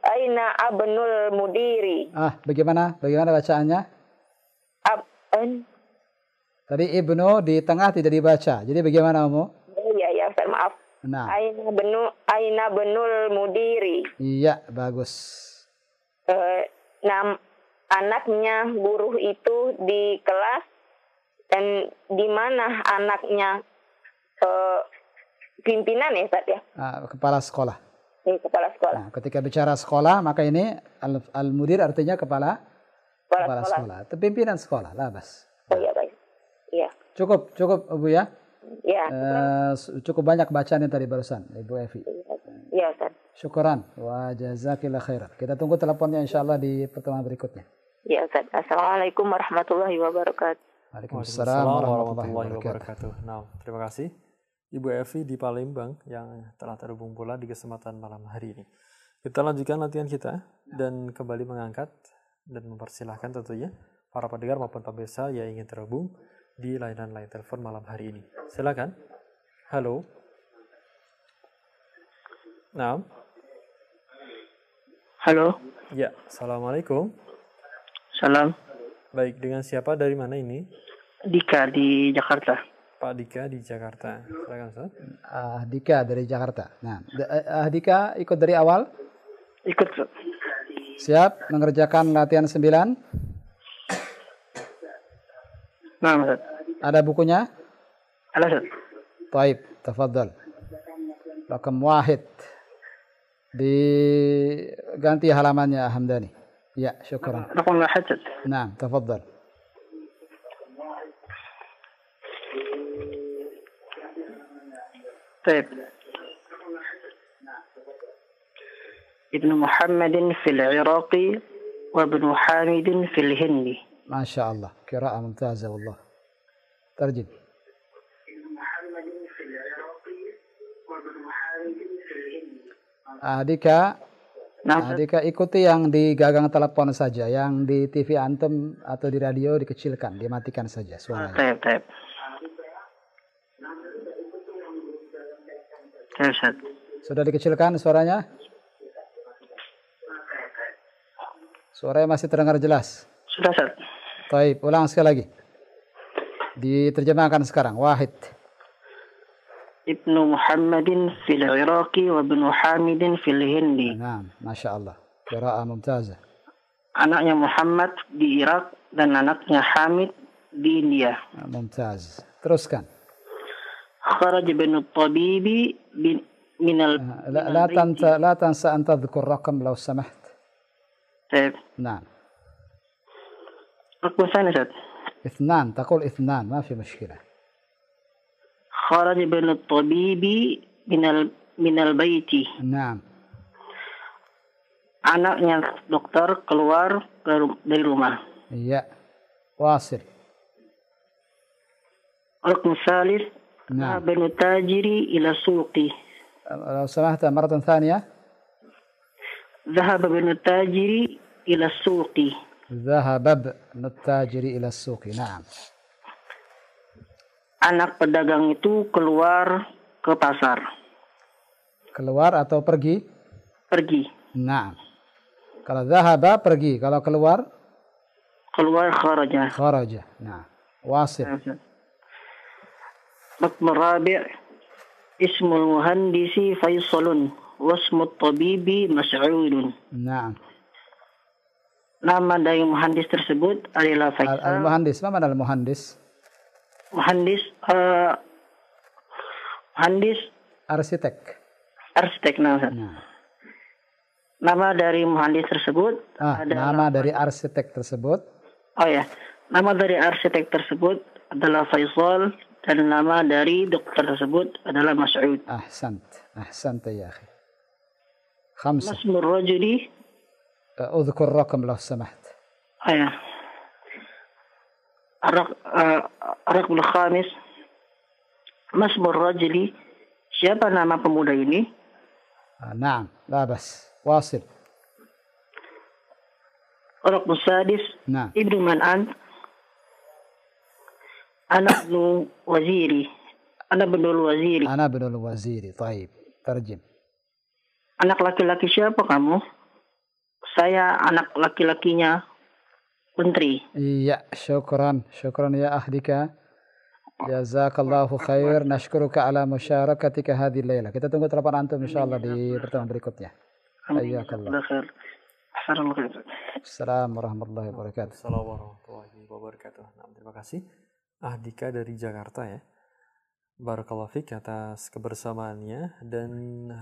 Speaker 6: aina abnul mudiri.
Speaker 1: Bagaimana bacaannya? Tadi ibnu di tengah tidak dibaca. Jadi bagaimana, Umu?
Speaker 6: Iya, Ustaz, maaf.
Speaker 1: Nah.
Speaker 6: Aina benul mudiri.
Speaker 1: Iya, bagus.
Speaker 6: Anaknya guru itu di kelas dan di mana anaknya pimpinan ya, Ustaz ya?
Speaker 1: Kepala sekolah.
Speaker 6: Kepala sekolah.
Speaker 1: Nah, ketika bicara sekolah, maka ini al-mudir artinya kepala sekolah. Itu pimpinan sekolah, labas.
Speaker 6: Oh iya, baik. Iya.
Speaker 1: Cukup Bu ya?
Speaker 6: Ya.
Speaker 1: Cukup banyak bacaan yang tadi barusan, Ibu Evi.
Speaker 6: Iya, Ustaz.
Speaker 1: Syukuran wa jazakillah khairan. Kita tunggu teleponnya insyaallah di pertemuan berikutnya.
Speaker 6: Iya, Ustaz. Assalamualaikum warahmatullahi wabarakatuh.
Speaker 1: Waalaikumsalam warahmatullahi wabarakatuh.
Speaker 4: Nah, terima kasih Ibu Evi di Palembang yang telah terhubung pula di kesempatan malam hari ini. Kita lanjutkan latihan kita dan kembali mengangkat dan mempersilahkan tentunya para pendengar maupun pemirsa yang ingin terhubung di layanan line telepon malam hari ini. Silakan. Halo. Nah.
Speaker 7: Halo.
Speaker 4: Ya, assalamualaikum.
Speaker 7: Salam.
Speaker 4: Baik, dengan siapa, dari mana ini?
Speaker 7: Dika di Jakarta.
Speaker 4: Pak Dika di Jakarta. Silakan, Ustaz.
Speaker 1: Dika dari Jakarta. Nah, Dika ikut dari awal?
Speaker 7: Ikut.
Speaker 1: Siap mengerjakan latihan 9?
Speaker 7: Nah, Ustaz.
Speaker 1: Ada bukunya?
Speaker 7: Ada, Ustaz.
Speaker 1: Baik, tafadhal. Rakam wahid. Diganti halamannya Hamdani. Ya, syukran.
Speaker 7: Rakam wahid.
Speaker 1: Nah, tafadhal.
Speaker 7: طيب. ابن محمد في العراق وابن حامد في الهند.
Speaker 1: ما شاء الله، قراءة ممتازة والله. ترجم.
Speaker 7: ابن محمد في العراق وابن حامد في الهند.
Speaker 1: Dika ikuti yang di gagang telepon saja, yang di TV antum atau di radio dikecilkan, dimatikan saja suaranya.
Speaker 7: Baik.
Speaker 1: Sudah dikecilkan suaranya? Suaranya masih terdengar jelas?
Speaker 7: Sudah, Ustaz.
Speaker 1: Baik, ulang sekali lagi. Diterjemahkan sekarang. Wahid.
Speaker 7: Ibnu Muhammadin fil Iraqi wa ibnu Hamidin fil Hindi.
Speaker 1: Nah, Masya Allah. Qiraa'ah mumtazah.
Speaker 7: Anaknya Muhammad di Irak dan anaknya Hamid di India.
Speaker 1: Mumtaz. Teruskan.
Speaker 7: خرج ابن الطبيب من
Speaker 1: لا تنسى أن تذكر رقم لو سمحت.
Speaker 7: طيب.
Speaker 1: نعم.
Speaker 7: رقم ثاني أستاذ.
Speaker 1: 2 تقول 2 ما في مشكلة.
Speaker 7: خرج ابن الطبيب من البيت.
Speaker 1: نعم.
Speaker 7: Anaknya dokter keluar dari rumah.
Speaker 1: Iya. واصل.
Speaker 7: رقم الثالث.
Speaker 1: نعم.
Speaker 7: ابن التاجر إلى السوق.
Speaker 1: لو سمحت مرة ثانية.
Speaker 7: ذهب ابن التاجر إلى السوق.
Speaker 1: ذهب ابن التاجر إلى السوق. نعم.
Speaker 7: Anak pedagang itu keluar ke pasar.
Speaker 1: Keluar atau pergi?
Speaker 7: Pergi.
Speaker 1: Nah. Kalau zahaba pergi, kalau keluar?
Speaker 7: Keluar kharaja.
Speaker 1: Kharaja. Nah. Wasil.
Speaker 7: رقم الرابع اسم المهندس فيصل واسم الطبيب مسعود.
Speaker 1: نعم.
Speaker 7: Nama dari muhandis tersebut adalah Faisal.
Speaker 1: Al-muhandis, mana al-muhandis?
Speaker 7: Muhandis
Speaker 1: arsitek.
Speaker 7: Nah. Nama dari muhandis tersebut
Speaker 1: nama dari arsitek tersebut.
Speaker 7: Oh ya. Nama dari arsitek tersebut adalah Faisal dan nama dari dokter tersebut adalah Mas'ud.
Speaker 1: أحسنت يا أخي. 5.
Speaker 7: اسم الرجل
Speaker 1: أذكر رقم لو سمحت.
Speaker 7: الرقم الخامس Masmur rajuli, siapa nama pemuda ini?
Speaker 1: Naam, la bas. Wasil.
Speaker 7: Raqmu sadis,
Speaker 1: Naam.
Speaker 7: ibnu man ant? Ana ibnu waziri. Ana ibnul waziri.
Speaker 1: Ana ibnul waziri. Taib. Terjem.
Speaker 7: Anak laki-laki siapa kamu? Saya anak laki-lakinya Menteri.
Speaker 1: Iya, syukran. Syukran ya ahdika. Jazakallahu khair. Nashkuruka ala musharakatika hadhihi layla. Kita tunggu telepon antum insyaallah di pertemuan berikutnya. Hayyakallah. Assalamualaikum warahmatullahi wabarakatuh.
Speaker 4: Assalamualaikum warahmatullahi wabarakatuh. Nah, terima kasih Ahdika dari Jakarta ya. Barakallahu fiik atas kebersamaannya, dan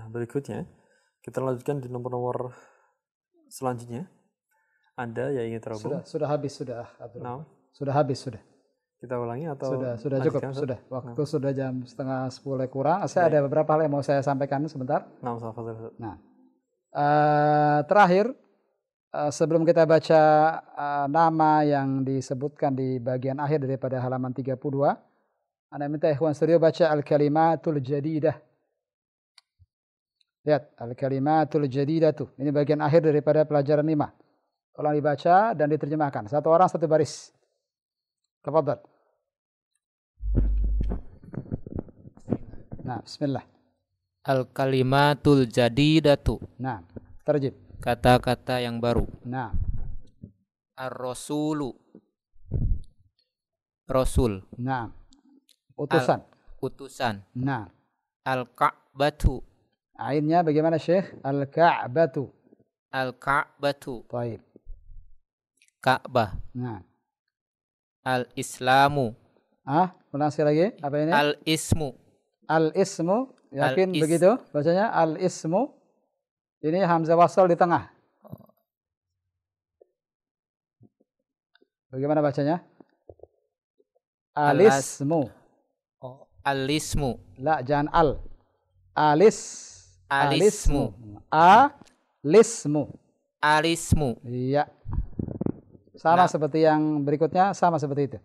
Speaker 4: berikutnya kita lanjutkan di nomor-nomor selanjutnya. Anda yang ingin terhubung?
Speaker 1: Sudah habis sudah.
Speaker 4: No.
Speaker 1: Sudah habis sudah.
Speaker 4: Kita ulangi atau
Speaker 1: sudah cukup sudah. Waktu sudah jam 9:30 kurang. Saya ada beberapa hal yang mau saya sampaikan sebentar. Nah, terakhir sebelum kita baca nama yang disebutkan di bagian akhir daripada halaman 32, Anda minta ikhwan studio baca al-kalimatul jadidah. Lihat, al-kalimatul jadidah tuh. Ini bagian akhir daripada pelajaran 5. Tolong dibaca dan diterjemahkan. Satu orang satu baris. Tafadhal. Nah, bismillah.
Speaker 2: Al-kalimatul jadidatu.
Speaker 1: Nah, terjem.
Speaker 2: Kata-kata yang baru.
Speaker 1: Nah.
Speaker 2: Ar-rasulu. Rasul.
Speaker 1: Nah. Utusan.
Speaker 2: Utusan.
Speaker 1: Nah.
Speaker 2: Al-Ka'batu.
Speaker 1: Ainnya bagaimana Syekh? Al-Ka'batu.
Speaker 2: Al-Ka'batu.
Speaker 1: Baik.
Speaker 2: Ka'bah.
Speaker 1: Nah.
Speaker 2: Al-Islamu.
Speaker 1: Ulang sekali lagi. Apa ini?
Speaker 2: Al-Ismu.
Speaker 1: Al-Ismu. Yakin begitu bacanya? Al-Ismu. Ini hamzah wasal di tengah. Bagaimana bacanya? Al-Ismu.
Speaker 2: Al-Ismu.
Speaker 1: La, jangan al. Al-Ismu. Al-Ismu.
Speaker 2: Al-Ismu.
Speaker 1: Iya. Sama seperti yang berikutnya, sama seperti itu.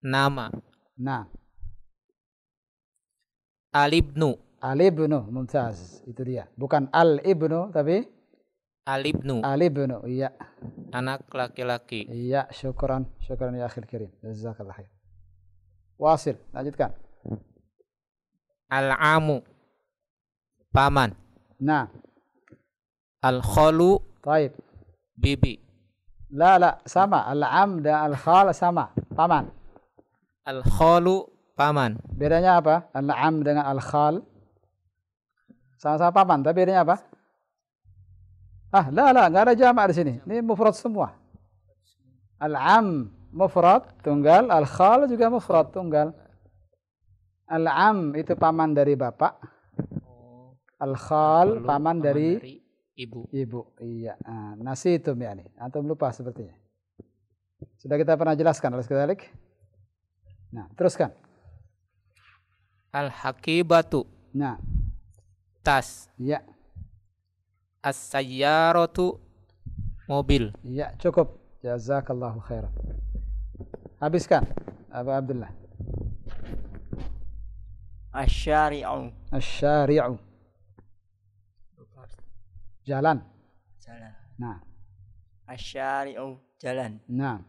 Speaker 2: Nama.
Speaker 1: Nah.
Speaker 2: Al-Ibnu.
Speaker 1: Al-Ibnu, mumtaz. Itu dia. Bukan Al-Ibnu, tapi
Speaker 2: Al-Ibnu.
Speaker 1: Al-Ibnu, iya.
Speaker 2: Anak laki-laki.
Speaker 1: Iya, syukran. Syukran ya akhil kirim. Jazakallah khair. Wasil, lanjutkan.
Speaker 2: Al-Amu. Paman.
Speaker 1: Nah.
Speaker 2: Al-Khalu.
Speaker 1: Taib.
Speaker 2: Bibi.
Speaker 1: La, sama. Al-Am dan Al-Khal sama. Paman.
Speaker 2: Al-Khalu. Paman.
Speaker 1: Bedanya apa? Al-Am dengan Al-Khal. Sama-sama paman, tapi bedanya apa? La, nggak ada jamak di sini. Ini mufrad semua. Al-Am mufrad tunggal, Al-Khal juga mufrad tunggal. Al-Am itu paman dari bapak. Al-Khal paman dari ibu. Iya. Nasi itu yani. Antum lupa sepertinya. Sudah kita pernah jelaskan oleh sekali. Nah, teruskan.
Speaker 2: Al-Hakibatu.
Speaker 1: Nah.
Speaker 2: Tas.
Speaker 1: Iya.
Speaker 2: As-sayyaratu. Mobil.
Speaker 1: Iya, cukup. Jazakallahu khairan. Habiskan, Abu Abdullah.
Speaker 3: Asy-syari'u.
Speaker 1: Asy-syari'u. Jalan. Nah.
Speaker 3: Asy-syari'u, jalan.
Speaker 1: Nah.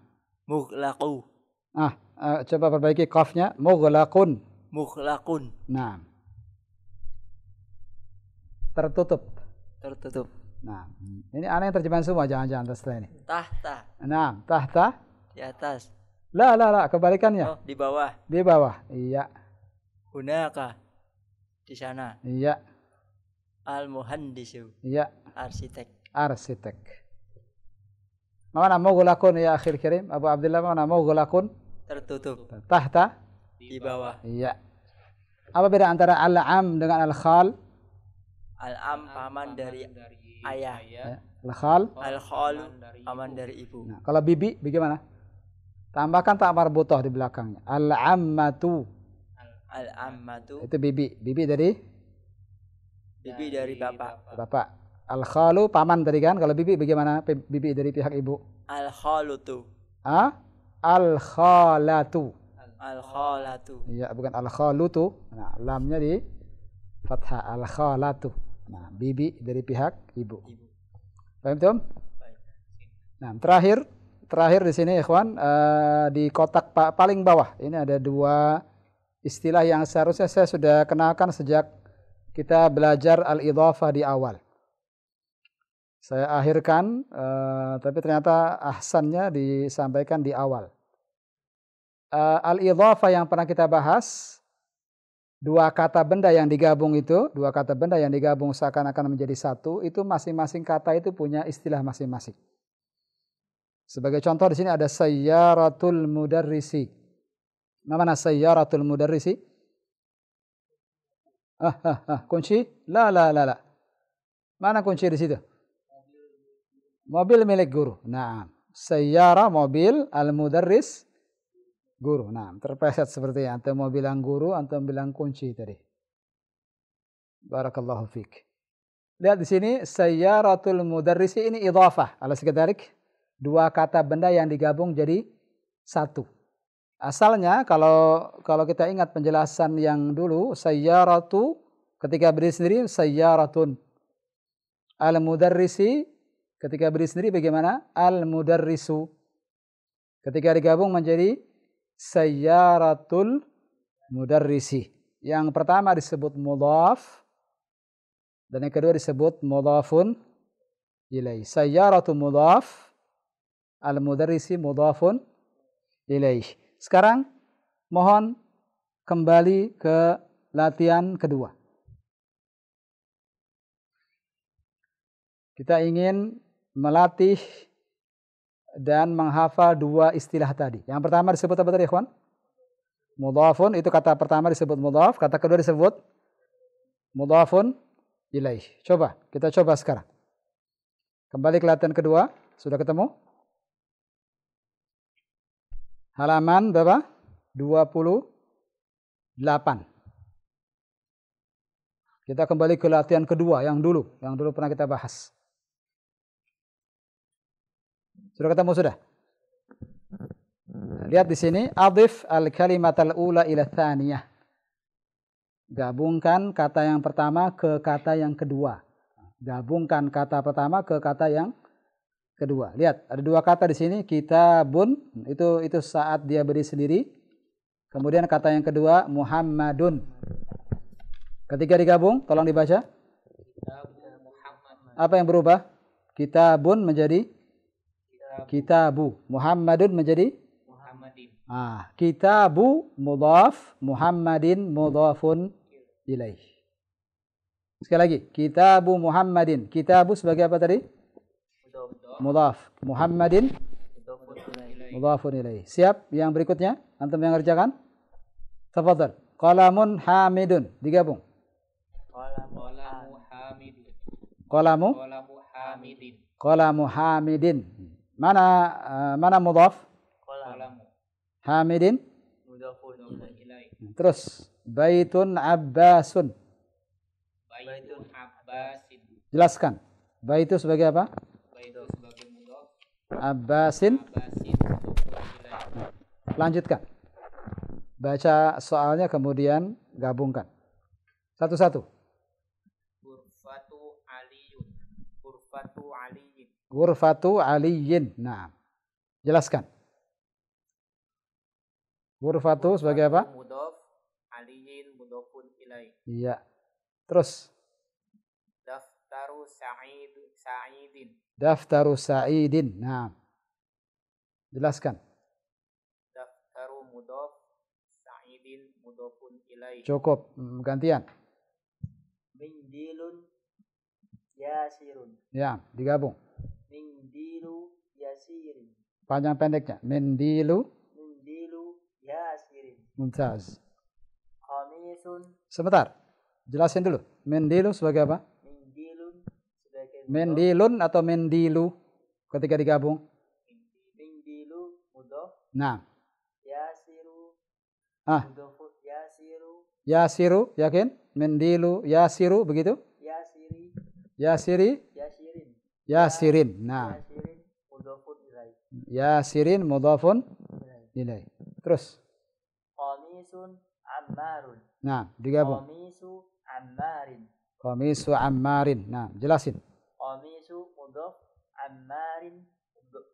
Speaker 3: Mughlaqu.
Speaker 1: Coba perbaiki qafnya. Mughlaqun.
Speaker 3: Mughlaqun.
Speaker 1: Nah. Tertutup. Nah, ini aneh terjemahan semua, jangan-jangan setelah ini.
Speaker 3: Tahta.
Speaker 1: Nah, tahta.
Speaker 3: Di atas.
Speaker 1: La, kebalikannya.
Speaker 3: Oh, di bawah.
Speaker 1: Di bawah, iya.
Speaker 3: Hunaka. Di sana.
Speaker 1: Iya.
Speaker 3: Al-muhandisu.
Speaker 1: Iya.
Speaker 3: Arsitek.
Speaker 1: Mana mughlaqun ya akhil kirim? Abu Abdullah, mana mughlaqun?
Speaker 3: Tertutup.
Speaker 1: Tahta.
Speaker 3: Di bawah.
Speaker 1: Iya. Apa beda antara al-am dengan al-khal?
Speaker 3: Al-am paman dari ayah.
Speaker 1: Al-khal?
Speaker 3: Al-khalu paman dari ibu.
Speaker 1: Nah, kalau bibi bagaimana? Tambahkan tak marbutoh di belakangnya. Al-ammatu.
Speaker 3: Al-ammatu.
Speaker 1: Itu bibi. Bibi dari
Speaker 3: bapak.
Speaker 1: Bapak. Al-khalu paman tadi kan? Kalau bibi bagaimana? Bibi dari pihak ibu.
Speaker 3: Al-khalutu.
Speaker 1: Al-khalatu.
Speaker 3: Al-khalatu.
Speaker 1: Iya, bukan al-khalutu. Nah, lamnya di fathah, al-khalatu. Nah, bibi dari pihak ibu. Paham tuh? Nah, terakhir di sini ikhwan, di kotak paling bawah ini ada dua istilah yang seharusnya saya sudah kenalkan sejak kita belajar al-idhafah di awal. Saya akhirkan, tapi ternyata ahsannya disampaikan di awal. Al-idhafah yang pernah kita bahas, dua kata benda yang digabung seakan-akan menjadi satu, itu masing-masing kata itu punya istilah masing-masing. Sebagai contoh di sini ada sayyaratul mudarrisi. Mana sayyaratul mudarrisi? Kunci? La. Mana kunci di situ? Mobil milik guru. Nah, sayyara mobil, al-mudarris guru. Nah, terpleset seperti yang antum mau bilang guru, antum bilang kunci tadi. Barakallahu fiik. Lihat di sini sayyaratul mudarrisi, ini idhafah. Ala sekedarik, dua kata benda yang digabung jadi satu. Asalnya kalau kita ingat penjelasan yang dulu, sayyaratu ketika berdiri sendiri sayyaratun. Al-mudarrisi ketika berdiri sendiri bagaimana? Al-mudarrisu. Ketika digabung menjadi sayyaratul mudarrisi. Yang pertama disebut mudhaf dan yang kedua disebut mudhafun ilaih. Sayyaratu mudhaf, al-mudarrisi mudhafun ilaih. Sekarang mohon kembali ke latihan kedua. Kita ingin melatih dan menghafal dua istilah tadi. Yang pertama disebut apa tadi, ikhwan? Mudhafun, itu kata pertama disebut mudhaf, kata kedua disebut mudhafun ilaih. Kita coba sekarang. Kembali ke latihan kedua, sudah ketemu? Halaman berapa? 28. Kita kembali ke latihan kedua yang dulu pernah kita bahas. Sudah ketemu sudah? Lihat di sini, adhif al-kalimat al-ula ila tsaniyah. Gabungkan kata yang pertama ke kata yang kedua. Gabungkan kata pertama ke kata yang kedua. Lihat, ada dua kata di sini, kitabun, itu saat dia berdiri sendiri. Kemudian kata yang kedua, Muhammadun. Ketika digabung, tolong dibaca. Apa yang berubah? Kitabun menjadi kitabu. Muhammadun menjadi Muhammadin. Kitabu mudhaf, Muhammadin mudhafun ilaih. Sekali lagi, kitabu Muhammadin. Kitabu sebagai apa tadi? Mudhaf. Muhammadin mudhafun ilaih. Siap? Yang berikutnya, antum yang ngerjakan? Tafadhal. Qalamun hamidun. Digabung. Qalamu hamidin. Mana mudhaf? Hamidin. Terus baitun abbasun. Jelaskan. Baitu sebagai apa? Abbasin. Lanjutkan. Baca soalnya kemudian gabungkan. Satu-satu. Ghurfatu aliyin. Nah, jelaskan. Ghurfatu sebagai apa?
Speaker 2: Mudhaf, aliyin mudhafun ilaih.
Speaker 1: Iya. Terus.
Speaker 2: Daftaru sa'idin.
Speaker 1: Daftaru sa'idin. Nah. Jelaskan.
Speaker 2: Daftaru mudhaf, sa'idin mudhafun ilaih.
Speaker 1: Cukup. Gantian.
Speaker 3: Mindilun yasirun.
Speaker 1: Ya, digabung.
Speaker 3: Mindilu yasirin.
Speaker 1: Panjang pendeknya. Mindilu
Speaker 3: yasirin.
Speaker 1: Mumtaz.
Speaker 3: Qamisun.
Speaker 1: Sebentar. Jelasin dulu. Mindilu sebagai apa?
Speaker 3: Mindilun sebagai mudhaf.
Speaker 1: Mendilun atau mendilu ketika digabung?
Speaker 3: Mindilu mudhaf.
Speaker 1: Nah.
Speaker 3: Yasiru. Mudhaf yasiru.
Speaker 1: Yasiru, yakin? Mendilu yasiru begitu? Yasiri. Yasirin. Nah.
Speaker 3: Mudhafun ilaih.
Speaker 1: Yasirin mudhafun ilaih. Terus.
Speaker 3: Qamisun ammarun.
Speaker 1: Nah, digabung.
Speaker 3: Qamisu ammarin.
Speaker 1: Qamisu ammarin. Nah, jelasin.
Speaker 3: Qamisu mudhaf, ammarin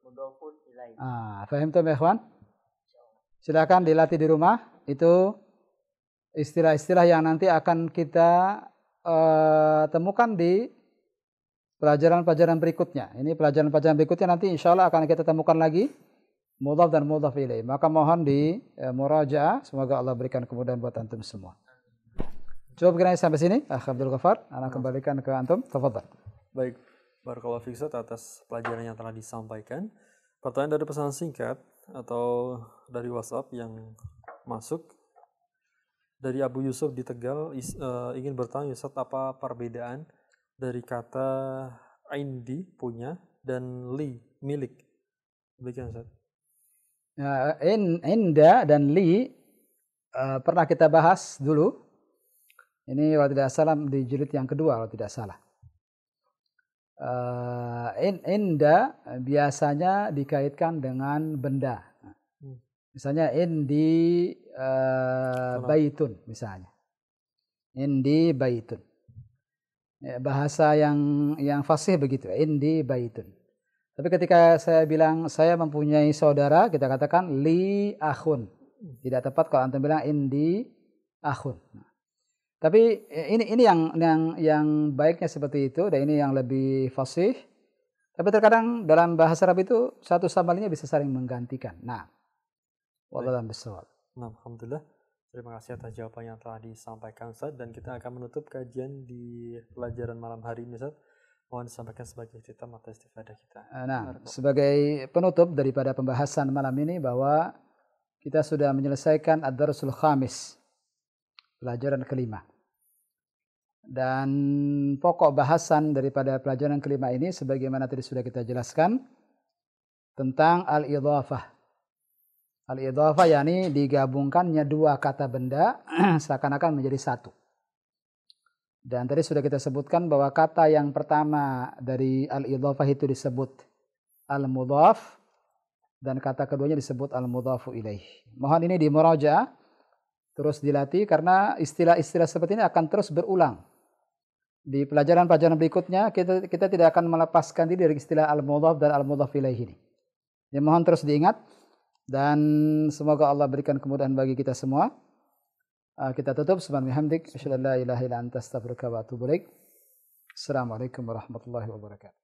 Speaker 3: mudhafun ilaih.
Speaker 1: Fahimtum ya ikhwan? Silakan dilatih di rumah. Itu istilah-istilah yang nanti akan kita temukan di pelajaran-pelajaran berikutnya. Ini pelajaran-pelajaran berikutnya nanti insya Allah akan kita temukan lagi mudhaf dan mudhaf ilaih. Maka mohon di murajaah. Semoga Allah berikan kemudahan buat antum semua. Cukup kiranya sampai sini. Abdul Ghaffar, ana kembalikan ke antum. Tafadhal.
Speaker 4: Baik, barakallahu fiik Ustaz atas pelajaran yang telah disampaikan. Pertanyaan dari pesan singkat atau dari WhatsApp yang masuk dari Abu Yusuf di Tegal ingin bertanya Ustaz, apa perbedaan dari kata indi punya dan li milik? Demikian Ustaz.
Speaker 1: Inda dan li pernah kita bahas dulu. Ini kalau tidak salah di jilid yang kedua kalau tidak salah. Inda biasanya dikaitkan dengan benda. Misalnya indi baitun misalnya. Indi baitun. Bahasa yang fasih begitu, indi baitun. Tapi ketika saya bilang saya mempunyai saudara, kita katakan li akhun. Tidak tepat kalau antum bilang indi akhun. Tapi ini yang baiknya seperti itu, dan ini yang lebih fasih. Tapi terkadang dalam bahasa Arab itu satu sama lainnya bisa saling menggantikan. Nah, wallahu a'lam.
Speaker 4: Nah, alhamdulillah. Terima kasih atas jawaban yang telah disampaikan Ustaz, dan kita akan menutup kajian di pelajaran malam hari ini Ustaz. Mohon disampaikan sebagai cerita mata istifadah kita.
Speaker 1: Nah, sebagai penutup daripada pembahasan malam ini bahwa kita sudah menyelesaikan ad-darsul khamis, pelajaran kelima. Dan pokok bahasan daripada pelajaran kelima ini sebagaimana tadi sudah kita jelaskan tentang al-idhafah. Al-idhafah yakni digabungkannya dua kata benda seakan-akan menjadi satu. Dan tadi sudah kita sebutkan bahwa kata yang pertama dari al-idhafah itu disebut al-mudhaf dan kata keduanya disebut al-mudhafu ilaih. Mohon ini dimurajaah, terus dilatih karena istilah-istilah seperti ini akan terus berulang. Di pelajaran-pelajaran berikutnya kita tidak akan melepaskan diri dari istilah al-mudhaf dan al-mudhaf ilaih ini. Ya, mohon terus diingat dan semoga Allah berikan kemudahan bagi kita semua. Kita tutup subhanallahi hamdik asyhadu an la ilaha illa anta astaghfiruka wa atubu ilaik. Assalamualaikum warahmatullahi wabarakatuh.